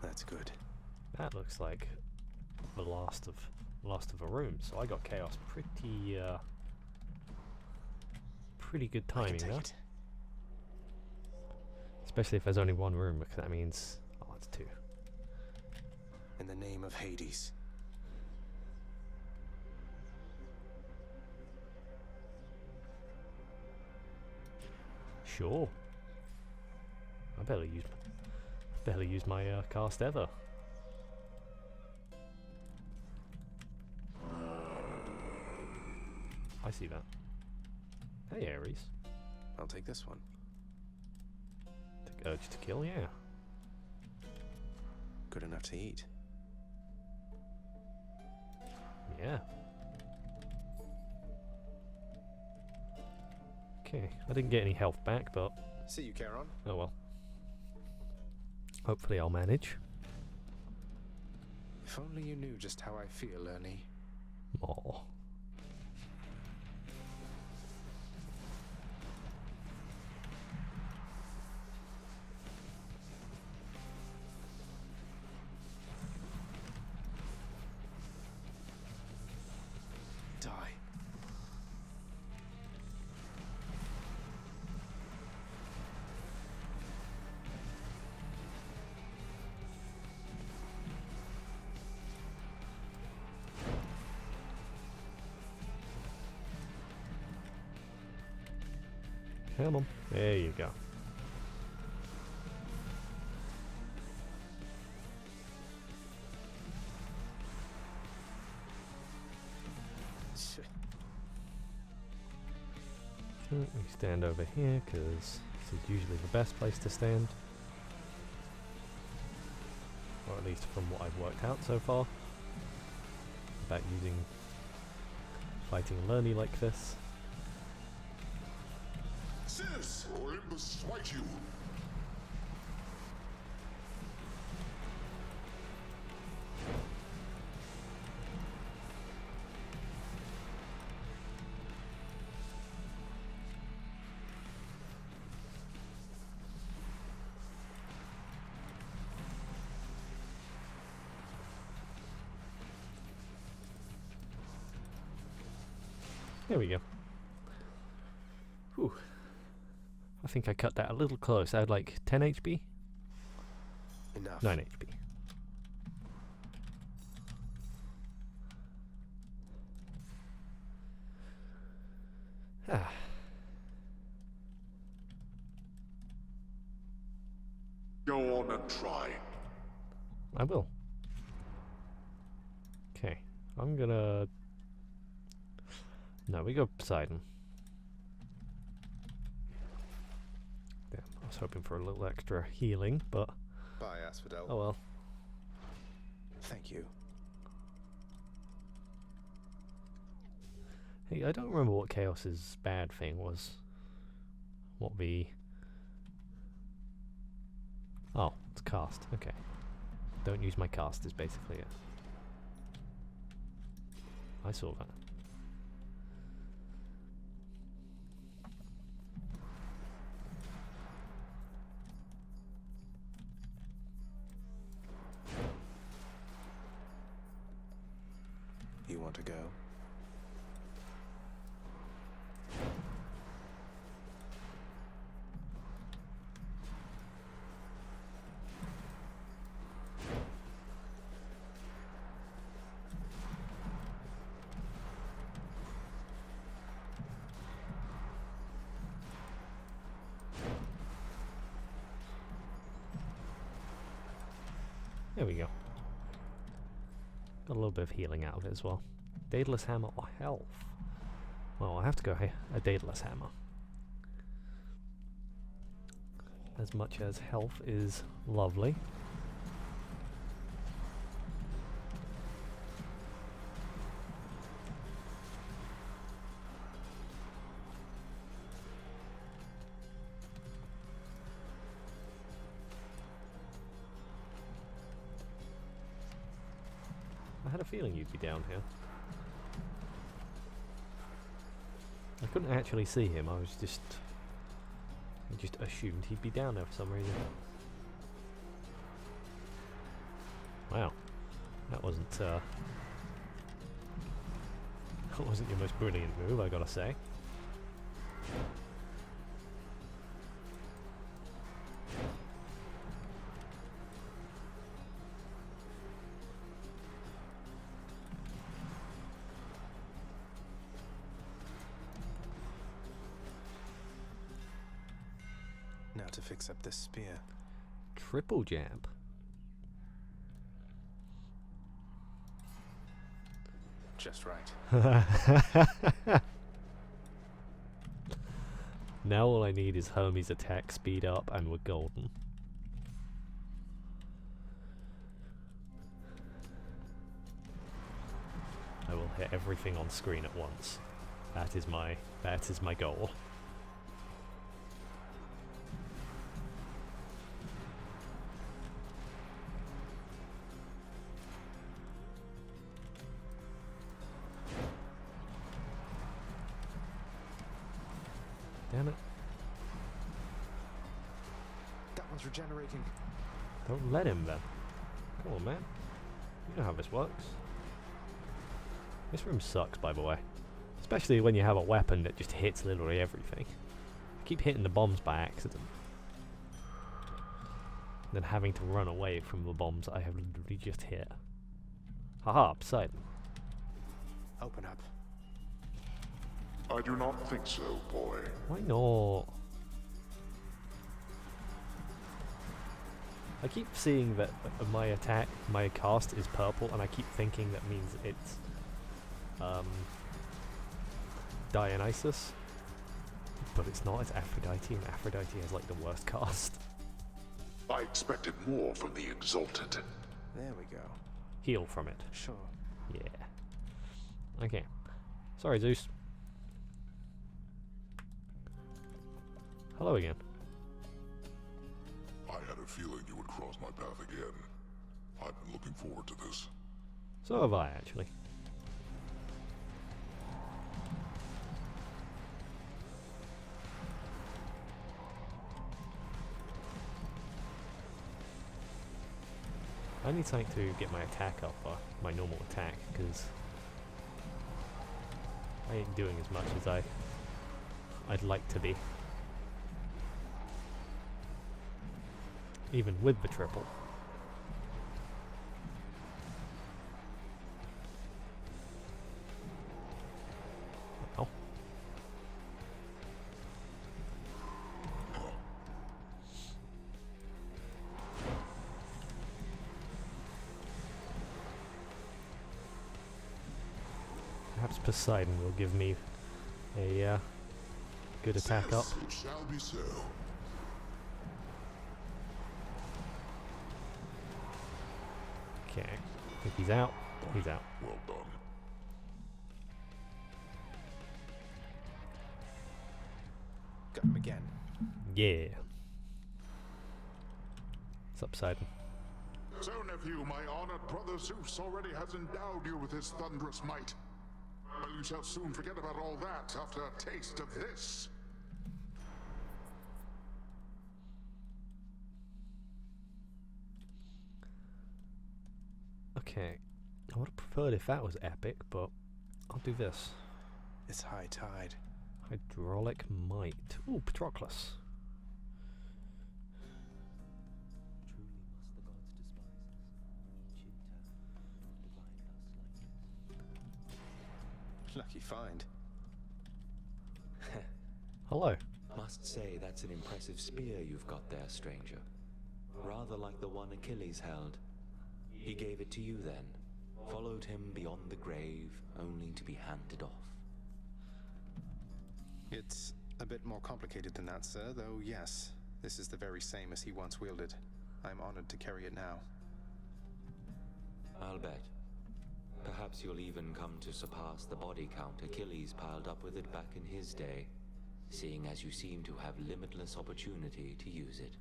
S1: That's good.
S2: That looks like the last of a room, so I got chaos pretty good timing there. Especially if there's only one room, because that means it's two.
S13: In the name of Hades.
S2: Sure. I barely used my cast ever. I see that. Hey, Ares.
S13: I'll take this one.
S2: The urge to kill, yeah.
S13: Good enough to eat.
S2: Yeah. Okay, I didn't get any health back, but...
S13: See you, Charon.
S2: Oh well. Hopefully I'll manage.
S13: If only you knew just how I feel, Ernie.
S2: Aw.
S13: Die.
S2: Come on. There you go. We stand over here because this is usually the best place to stand. Or at least from what I've worked out so far. About using fighting Lerny like this.
S6: Zeus! Olympus smite you!
S2: There we go. Whew. I think I cut that a little close. I had like 10 HP?
S13: Enough.
S2: 9 HP. Ah.
S6: Go on and try.
S2: I will. Okay. I'm gonna... No, we go Poseidon. Damn, I was hoping for a little extra healing, but...
S13: Bye, Asphodel.
S2: Oh well.
S13: Thank you.
S2: Hey, I don't remember what Chaos's bad thing was. What the... Oh, it's cast. Okay. Don't use my cast is basically it. I saw that.
S13: You want to go?
S2: There we go. Got a little bit of healing out of it as well. Daedalus Hammer or health? Well, I have to go a Daedalus Hammer. As much as health is lovely. I had a feeling you'd be down here. I couldn't actually see him, I just assumed he'd be down there for some reason. Wow. That wasn't that wasn't your most brilliant move, I gotta say.
S1: Now to fix up this spear.
S2: Triple jab.
S1: Just right.
S2: Now all I need is Hermes' attack speed up and we're golden. I will hit everything on screen at once. That is my goal. Damn it.
S1: That one's regenerating.
S2: Don't let him then. Come on, man. You know how this works. This room sucks, by the way. Especially when you have a weapon that just hits literally everything. I keep hitting the bombs by accident. Then having to run away from the bombs I have literally just hit. Haha, Poseidon.
S1: Open up.
S6: I do not think so, boy.
S2: Why not? I keep seeing that my cast is purple, and I keep thinking that means it's Dionysus. But it's not, it's Aphrodite, and Aphrodite has like the worst cast.
S6: I expected more from the Exalted.
S1: There we go.
S2: Heal from it.
S1: Sure.
S2: Yeah. Okay. Sorry, Zeus. Hello again.
S6: I had a feeling you would cross my path again. I've been looking forward to this.
S2: So have I, actually. I need something to get my attack up, my normal attack, because I ain't doing as much as I'd like to be. Even with the triple. Oh. Perhaps Poseidon will give me a good attack up.
S6: It shall be so.
S2: Okay, I think he's out. He's out.
S6: Well done.
S1: Got him again.
S2: Yeah. What's up, Poseidon?
S6: So, nephew, my honored brother Zeus already has endowed you with his thunderous might. But you shall soon forget about all that after a taste of this.
S2: Okay, I would have preferred if that was epic, but I'll do this.
S1: It's high tide.
S2: Hydraulic might. Ooh, Patroclus.
S1: Lucky find.
S2: Hello.
S8: Must say that's an impressive spear you've got there, stranger. Rather like the one Achilles held. He gave it to you then, followed him beyond the grave, only to be handed off.
S1: It's a bit more complicated than that, sir, though yes, this is the very same as he once wielded. I'm honored to carry it now.
S8: I'll bet. Perhaps you'll even come to surpass the body count Achilles piled up with it back in his day, seeing as you seem to have limitless opportunity to use it.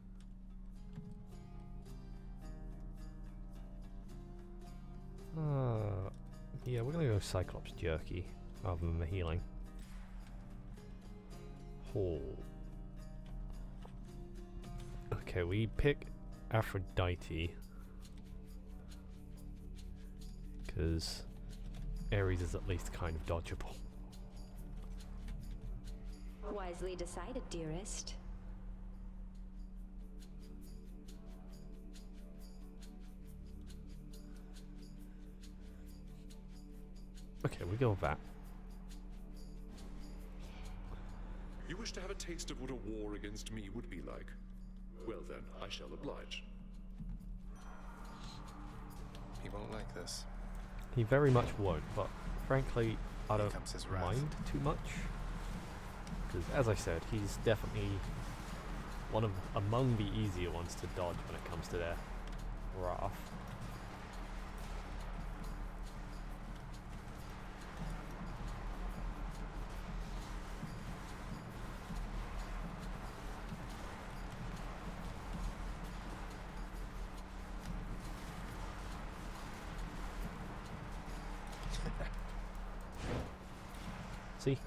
S2: Yeah, we're gonna go Cyclops Jerky rather than the healing. Oh. Okay, we pick Aphrodite. because Ares is at least kind of dodgeable.
S15: Wisely decided, dearest.
S2: Okay, we go with that.
S6: You wish to have a taste of what a war against me would be like? Well then, I shall oblige.
S1: He won't like this.
S2: He very much won't, but frankly, I don't
S1: comes his wrath.
S2: mind too much. Because, as I said, he's definitely among the easier ones to dodge when it comes to their wrath. See?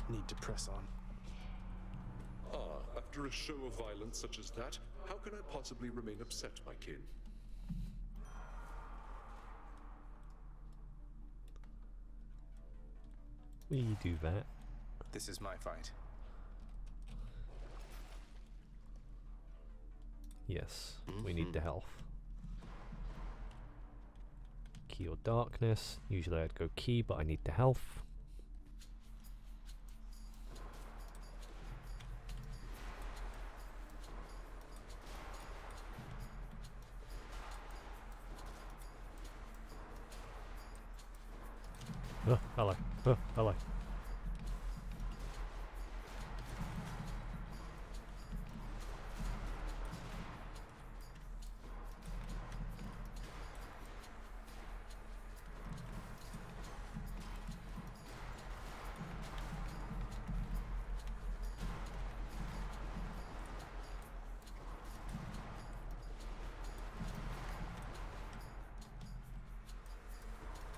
S1: Need to press on.
S6: After a show of violence such as that, how can I possibly remain upset, my kin?
S2: Will you do that?
S1: This is my fight.
S2: Yes, we need the health. Key or darkness. Usually I'd go key, but I need the health. Oh, hello. Oh, hello.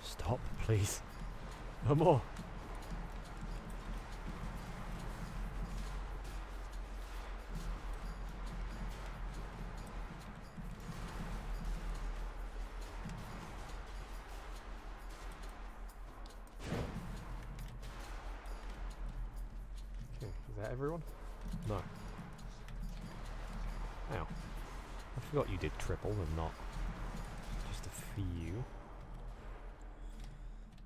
S2: Stop, please. No more. Okay, is that everyone? No. Ow. I forgot you did triple and not just a few.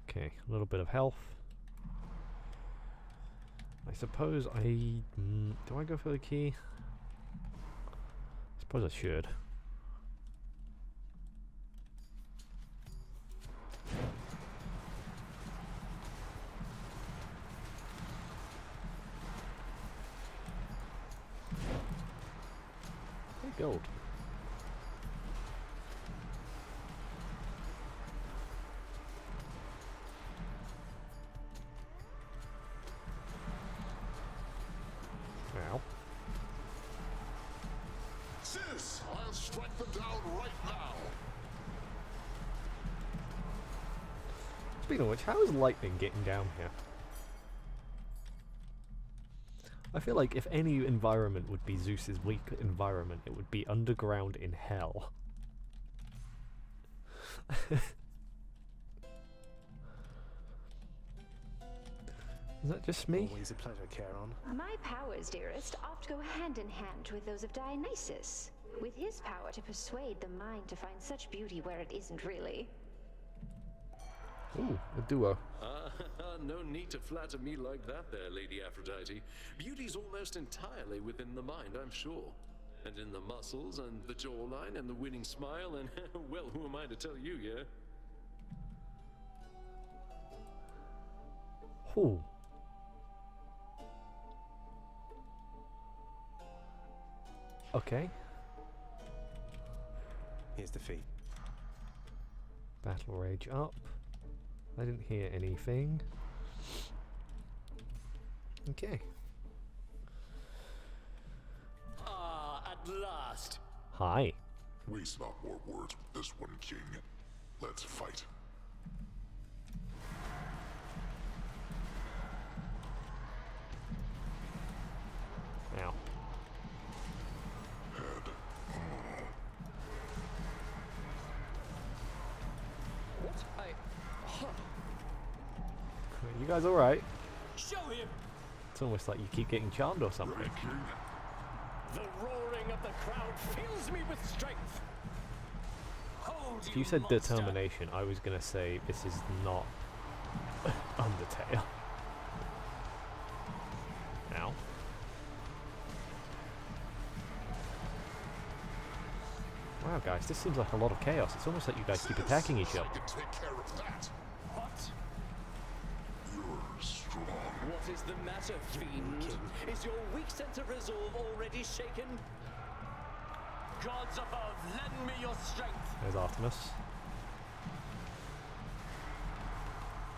S2: Okay, a little bit of health. I suppose do I go for the key? I suppose I should. Hey, gold.
S6: Sis, I'll strike them down right now.
S2: Speaking of which, how is lightning getting down here? I feel like if any environment would be Zeus's weak environment, it would be underground in hell. Is that just me?
S1: Always a pleasure, Charon.
S15: My powers, dearest, oft go hand in hand with those of Dionysus, with his power to persuade the mind to find such beauty where it isn't really.
S2: Ooh, a duo.
S21: No need to flatter me like that there, Lady Aphrodite. Beauty's almost entirely within the mind, I'm sure. And in the muscles, and the jawline, and the winning smile, and, well, who am I to tell you, yeah?
S2: Ooh. Okay.
S1: Here's the fee.
S2: Battle rage up. I didn't hear anything. Okay.
S17: At last.
S2: Hi.
S6: Waste not more words with this one, King. Let's fight.
S2: Ow. You guys alright?
S17: Show him!
S2: It's almost like you keep getting charmed or something.
S17: The roaring of the crowd fills me with strength. Hold
S2: If you said determination, I was gonna say this is not Undertale. Ow. Wow, guys, this seems like a lot of chaos. It's almost like you guys keep attacking each other.
S6: Take care of that.
S17: What?
S6: You're strong.
S17: What is the matter, fiend? Is your weak sense of resolve already shaken? Gods above, lend me your strength.
S2: There's Artemis.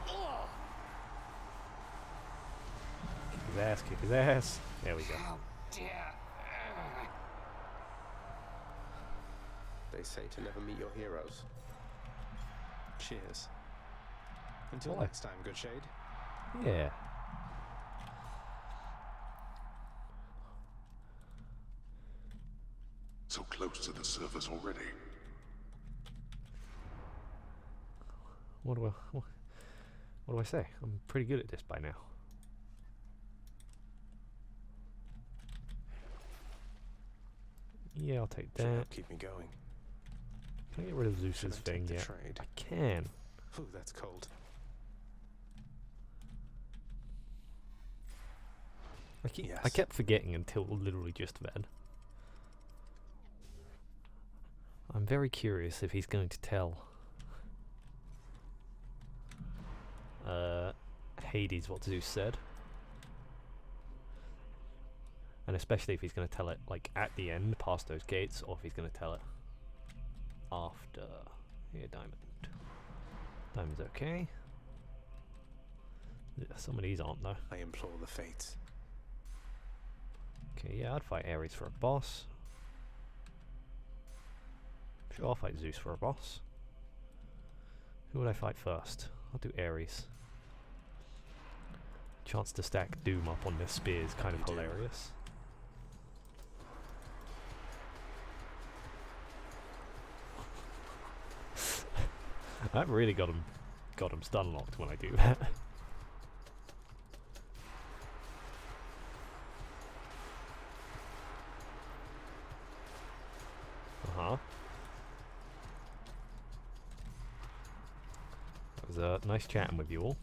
S17: Oh!
S2: Kick his ass, kick his ass. There we go.
S17: How dare!
S13: They say to never meet your heroes. Cheers. Until
S2: What?
S13: next time, good shade.
S2: Yeah.
S6: So close to the surface already.
S2: What do I say? I'm pretty good at this by now. Yeah, I'll take
S13: Should
S2: that.
S13: help keep me going.
S2: Can I get rid of
S13: Should
S2: Zeus's
S13: I
S2: thing
S13: take the
S2: yet?
S13: trade?
S2: I can.
S13: Ooh, that's cold.
S2: I kept forgetting until literally just then. I'm very curious if he's going to tell Hades what Zeus said. And especially if he's going to tell it like at the end, past those gates, or if he's going to tell it after. Here, Diamond. Diamond's okay. Yeah, some of these aren't though.
S13: I implore the fates.
S2: Okay, yeah, I'd fight Ares for a boss. Sure, I'll fight Zeus for a boss. Who would I fight first? I'll do Ares. Chance to stack Doom up on this spear is kind of hilarious. I've really got him stun locked when I do that. Uh-huh. That was nice chatting with you all.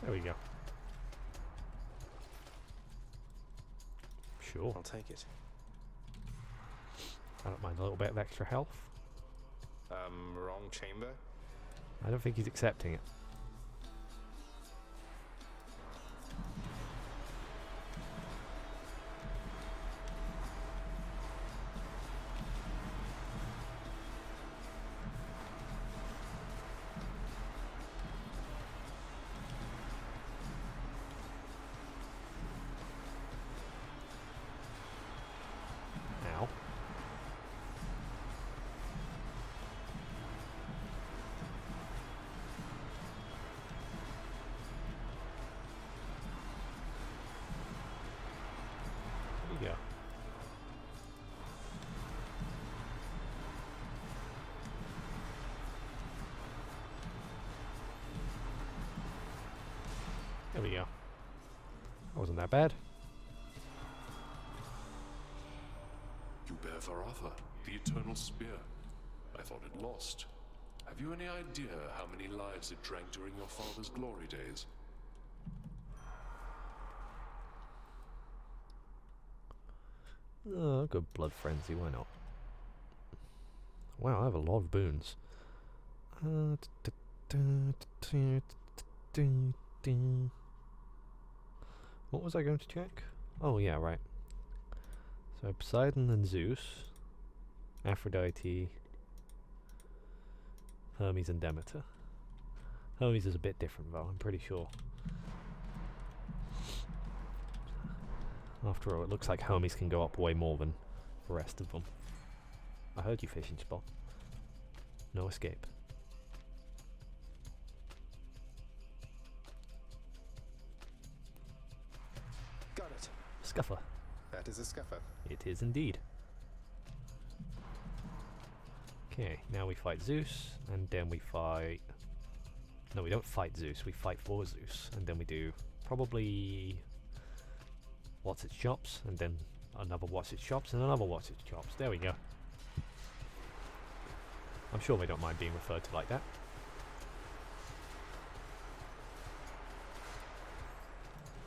S2: There we go. Sure.
S13: I'll take it.
S2: I don't mind a little bit of extra health.
S13: Wrong chamber?
S2: I don't think he's accepting it. Ow. There you go. There we go. That wasn't that bad.
S6: You bear Varatha,
S21: The Eternal Spear. I thought it lost. Have you any idea how many lives it drank during your father's glory days?
S2: Good blood frenzy, why not? Wow, I have a lot of boons. What was I going to check? Oh yeah, right. So Poseidon and Zeus, Aphrodite, Hermes and Demeter. Hermes is a bit different though, I'm pretty sure. After all, it looks like Hermes can go up way more than the rest of them. I heard you, fishing spot. No escape.
S1: Got it.
S2: Scuffer.
S1: That is a scuffer.
S2: It is indeed. Okay, now we fight Zeus, and then we fight... No, we don't fight Zeus, we fight for Zeus, and then we do probably... What's its chops, and then another what's its chops, and another what's its chops. There we go. I'm sure they don't mind being referred to like that.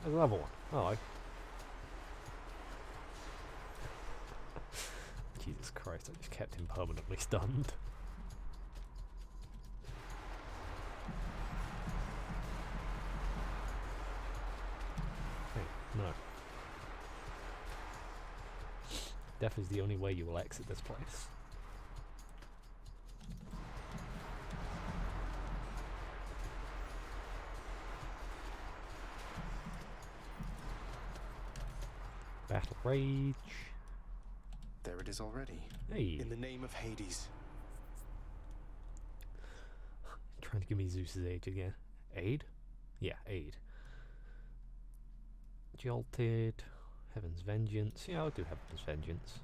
S2: There's another one. Hello. Jesus Christ, I just kept him permanently stunned. Okay, no. Death is the only way you will exit this place. Battle Rage.
S1: There it is already.
S2: Hey.
S1: In the name of Hades.
S2: Trying to give me Zeus's age again. Aid? Yeah, aid. Jolted. Heaven's Vengeance. Yeah, I'll do Heaven's Vengeance.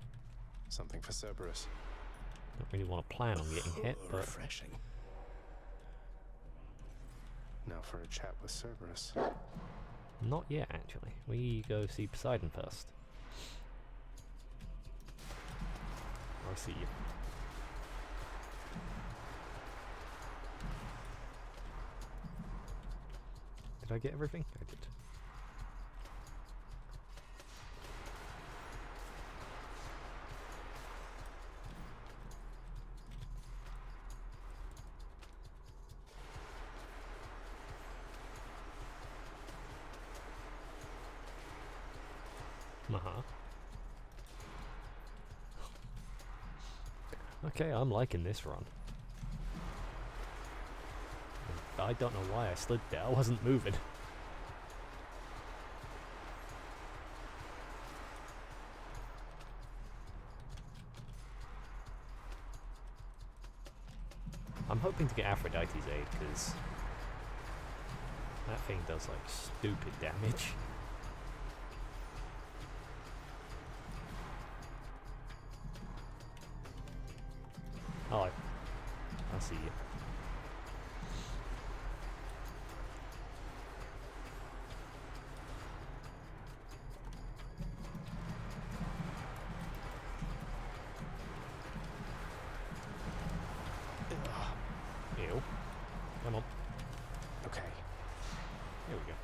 S1: Something for Cerberus.
S2: Don't really want to plan on getting hit, but...
S1: Refreshing. Now for a chat with Cerberus.
S2: Not yet, actually. We go see Poseidon first. I'll see you. Did I get everything? I did. Okay, I'm liking this run. I don't know why I slid there, I wasn't moving. I'm hoping to get Aphrodite's aid, because that thing does like stupid damage. Hello. I see you. Ew. Come on.
S1: Okay.
S2: Here we go.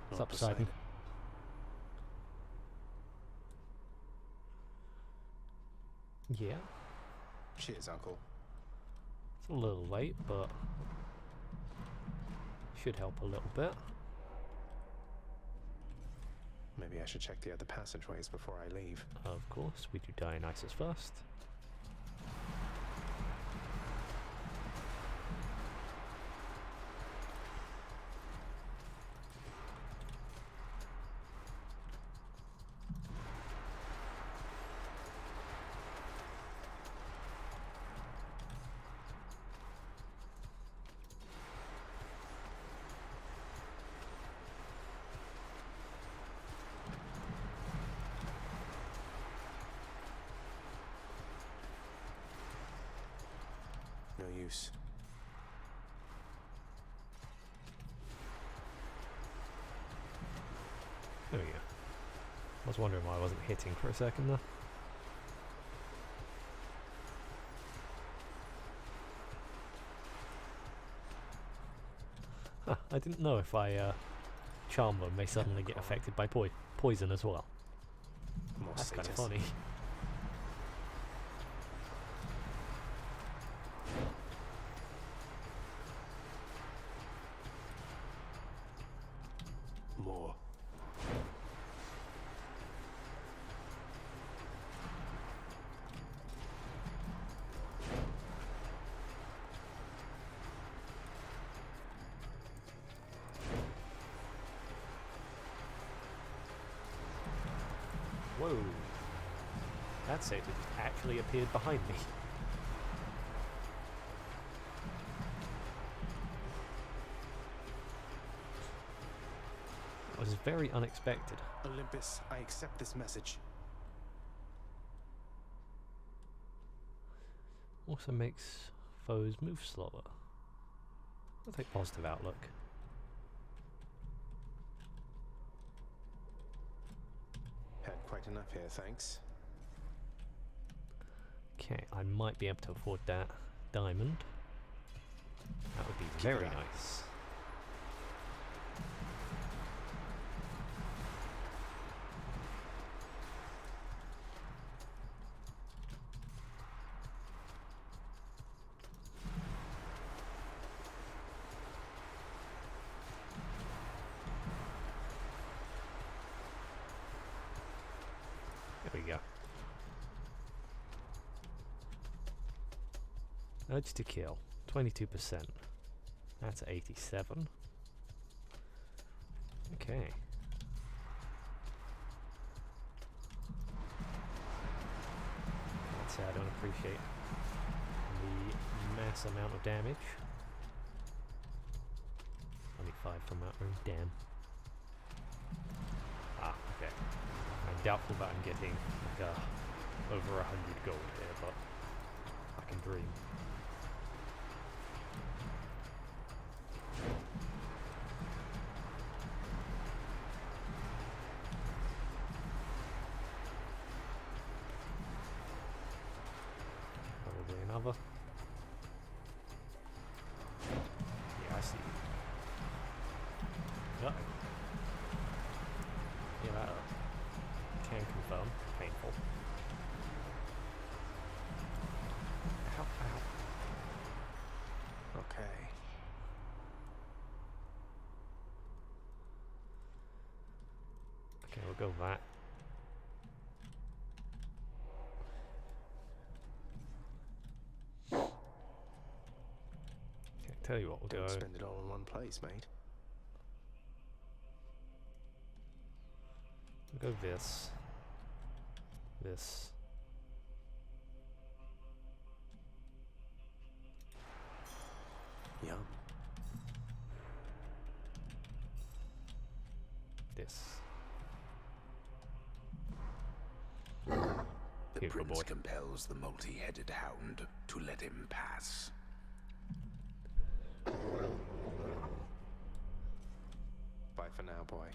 S2: What's up, Poseidon? Yeah.
S1: Cheers, Uncle.
S2: It's a little late, but should help a little bit.
S1: Maybe I should check the other passageways before I leave.
S2: Of course, we do Dionysus first.
S1: No use.
S2: There we go. I was wondering why I wasn't hitting for a second there. Huh, I didn't know if I charm them, they suddenly get affected by poison as well.
S1: More
S2: That's kind of
S1: status.
S2: funny.
S1: More.
S2: Whoa. That's it. It actually appeared behind me. That was very unexpected.
S1: Olympus, I accept this message.
S2: Also makes foes move slower. I'll take positive outlook.
S1: Had quite enough here, thanks.
S2: Okay, I might be able to afford that diamond. That would be very nice. There we go. Urge to kill, 22%. That's 87. Okay. I'd say I don't appreciate the mass amount of damage. Only 5 from that room, damn. Ah, okay. I'm doubtful that I'm getting like over 100 gold here, but I can dream. Probably another. Yeah, I see. Uh-oh. Yeah, that can confirm. Painful. Ow, ow.
S1: Okay.
S2: Okay, we'll go that. Okay, tell you what, we'll
S1: Don't
S2: go.
S1: spend it all in one place, mate.
S2: We'll go this. This.
S1: Yum.
S2: This.
S6: The
S2: Here, good
S6: prince
S2: boy.
S6: compels the multi-headed hound to let him pass.
S1: Bye for now, boy.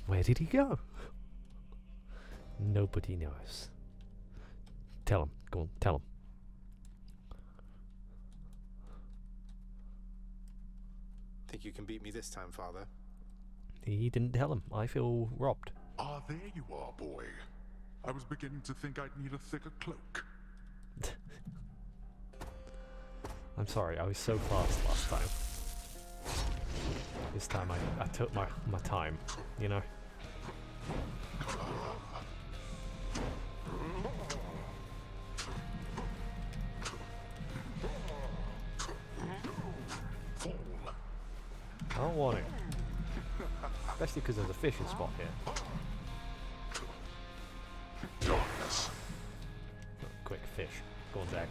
S2: Where did he go? Nobody knows. Tell him. Go on, tell him.
S1: Think you can beat me this time, father?
S2: He didn't tell him. I feel robbed.
S6: Ah, there you are, boy. I was beginning to think I'd need a thicker cloak.
S2: I'm sorry, I was so fast last time. This time I took my time, you know? I don't want it. Especially because there's a fishing spot here.
S6: Darkness.
S2: Quick fish. Go on, Zach.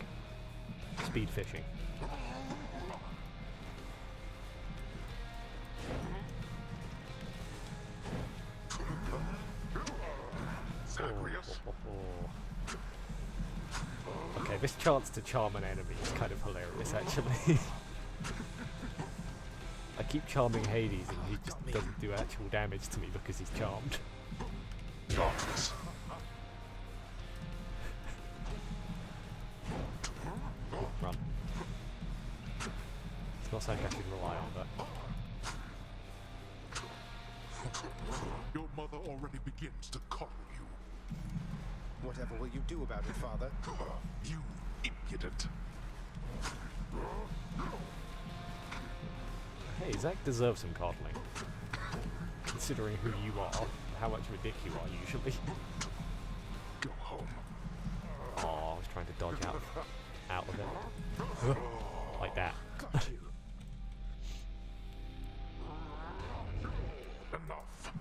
S2: Speed fishing.
S6: Zagreus.
S2: Okay, this chance to charm an enemy is kind of hilarious, actually. I keep charming Hades and he just doesn't do actual damage to me because he's charmed.
S6: Darkness.
S2: Run. It's not something I should rely on, but...
S6: Your mother already begins to coddle you.
S1: Whatever will you do about it, father?
S6: You impudent.
S2: Hey, Zach deserves some coddling. Considering who you are, how much of a dick you are usually.
S6: Go home.
S2: Oh, I was trying to dodge out of it. Like that.
S1: Got you.
S6: Enough.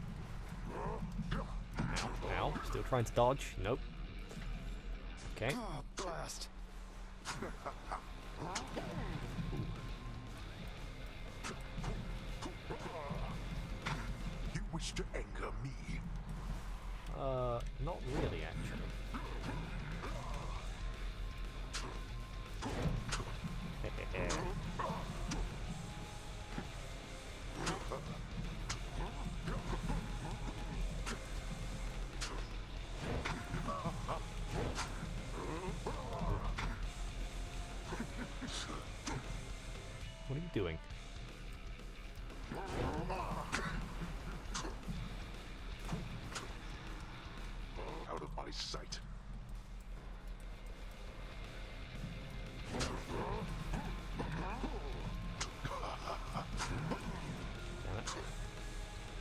S2: Ow, ow. Still trying to dodge? Nope. Okay.
S13: Oh, blast.
S6: You wish to anger me?
S2: Not really, actually. What are you doing?
S6: Out of my sight.
S2: Damn it.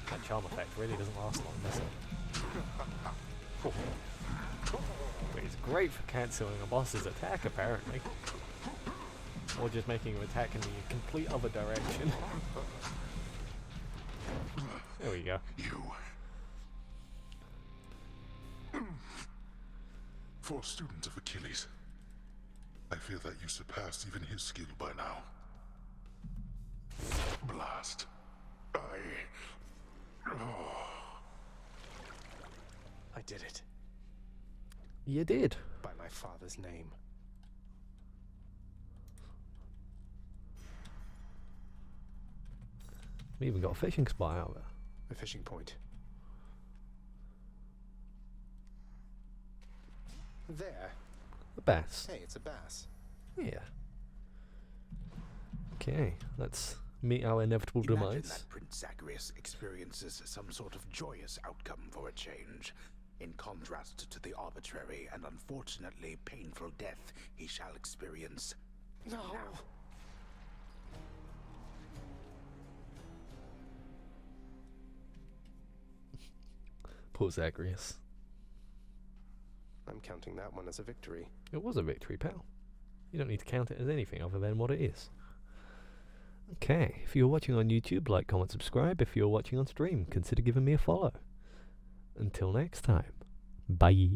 S2: That charm effect really doesn't last long, does it? Oh. But it's great for cancelling a boss's attack, apparently. Or just making him attack in the complete other direction. There we go.
S6: You. For a student of Achilles, I feel that you surpassed even his skill by now. Blast.
S13: I did it.
S2: You did.
S13: By my father's name.
S2: We even got a fishing spot out of it.
S13: A fishing point. There.
S2: A bass.
S13: Hey, it's a bass.
S2: Yeah. Okay, let's meet our inevitable
S11: Imagine
S2: demise.
S11: that Prince Zagreus experiences some sort of joyous outcome for a change, in contrast to the arbitrary and unfortunately painful death he shall experience.
S13: No.
S11: Now.
S2: Poor Zagreus.
S13: I'm counting that one as a victory.
S2: It was a victory, pal. You don't need to count it as anything other than what it is. Okay, if you're watching on YouTube, like, comment, subscribe. If you're watching on stream, consider giving me a follow. Until next time, bye.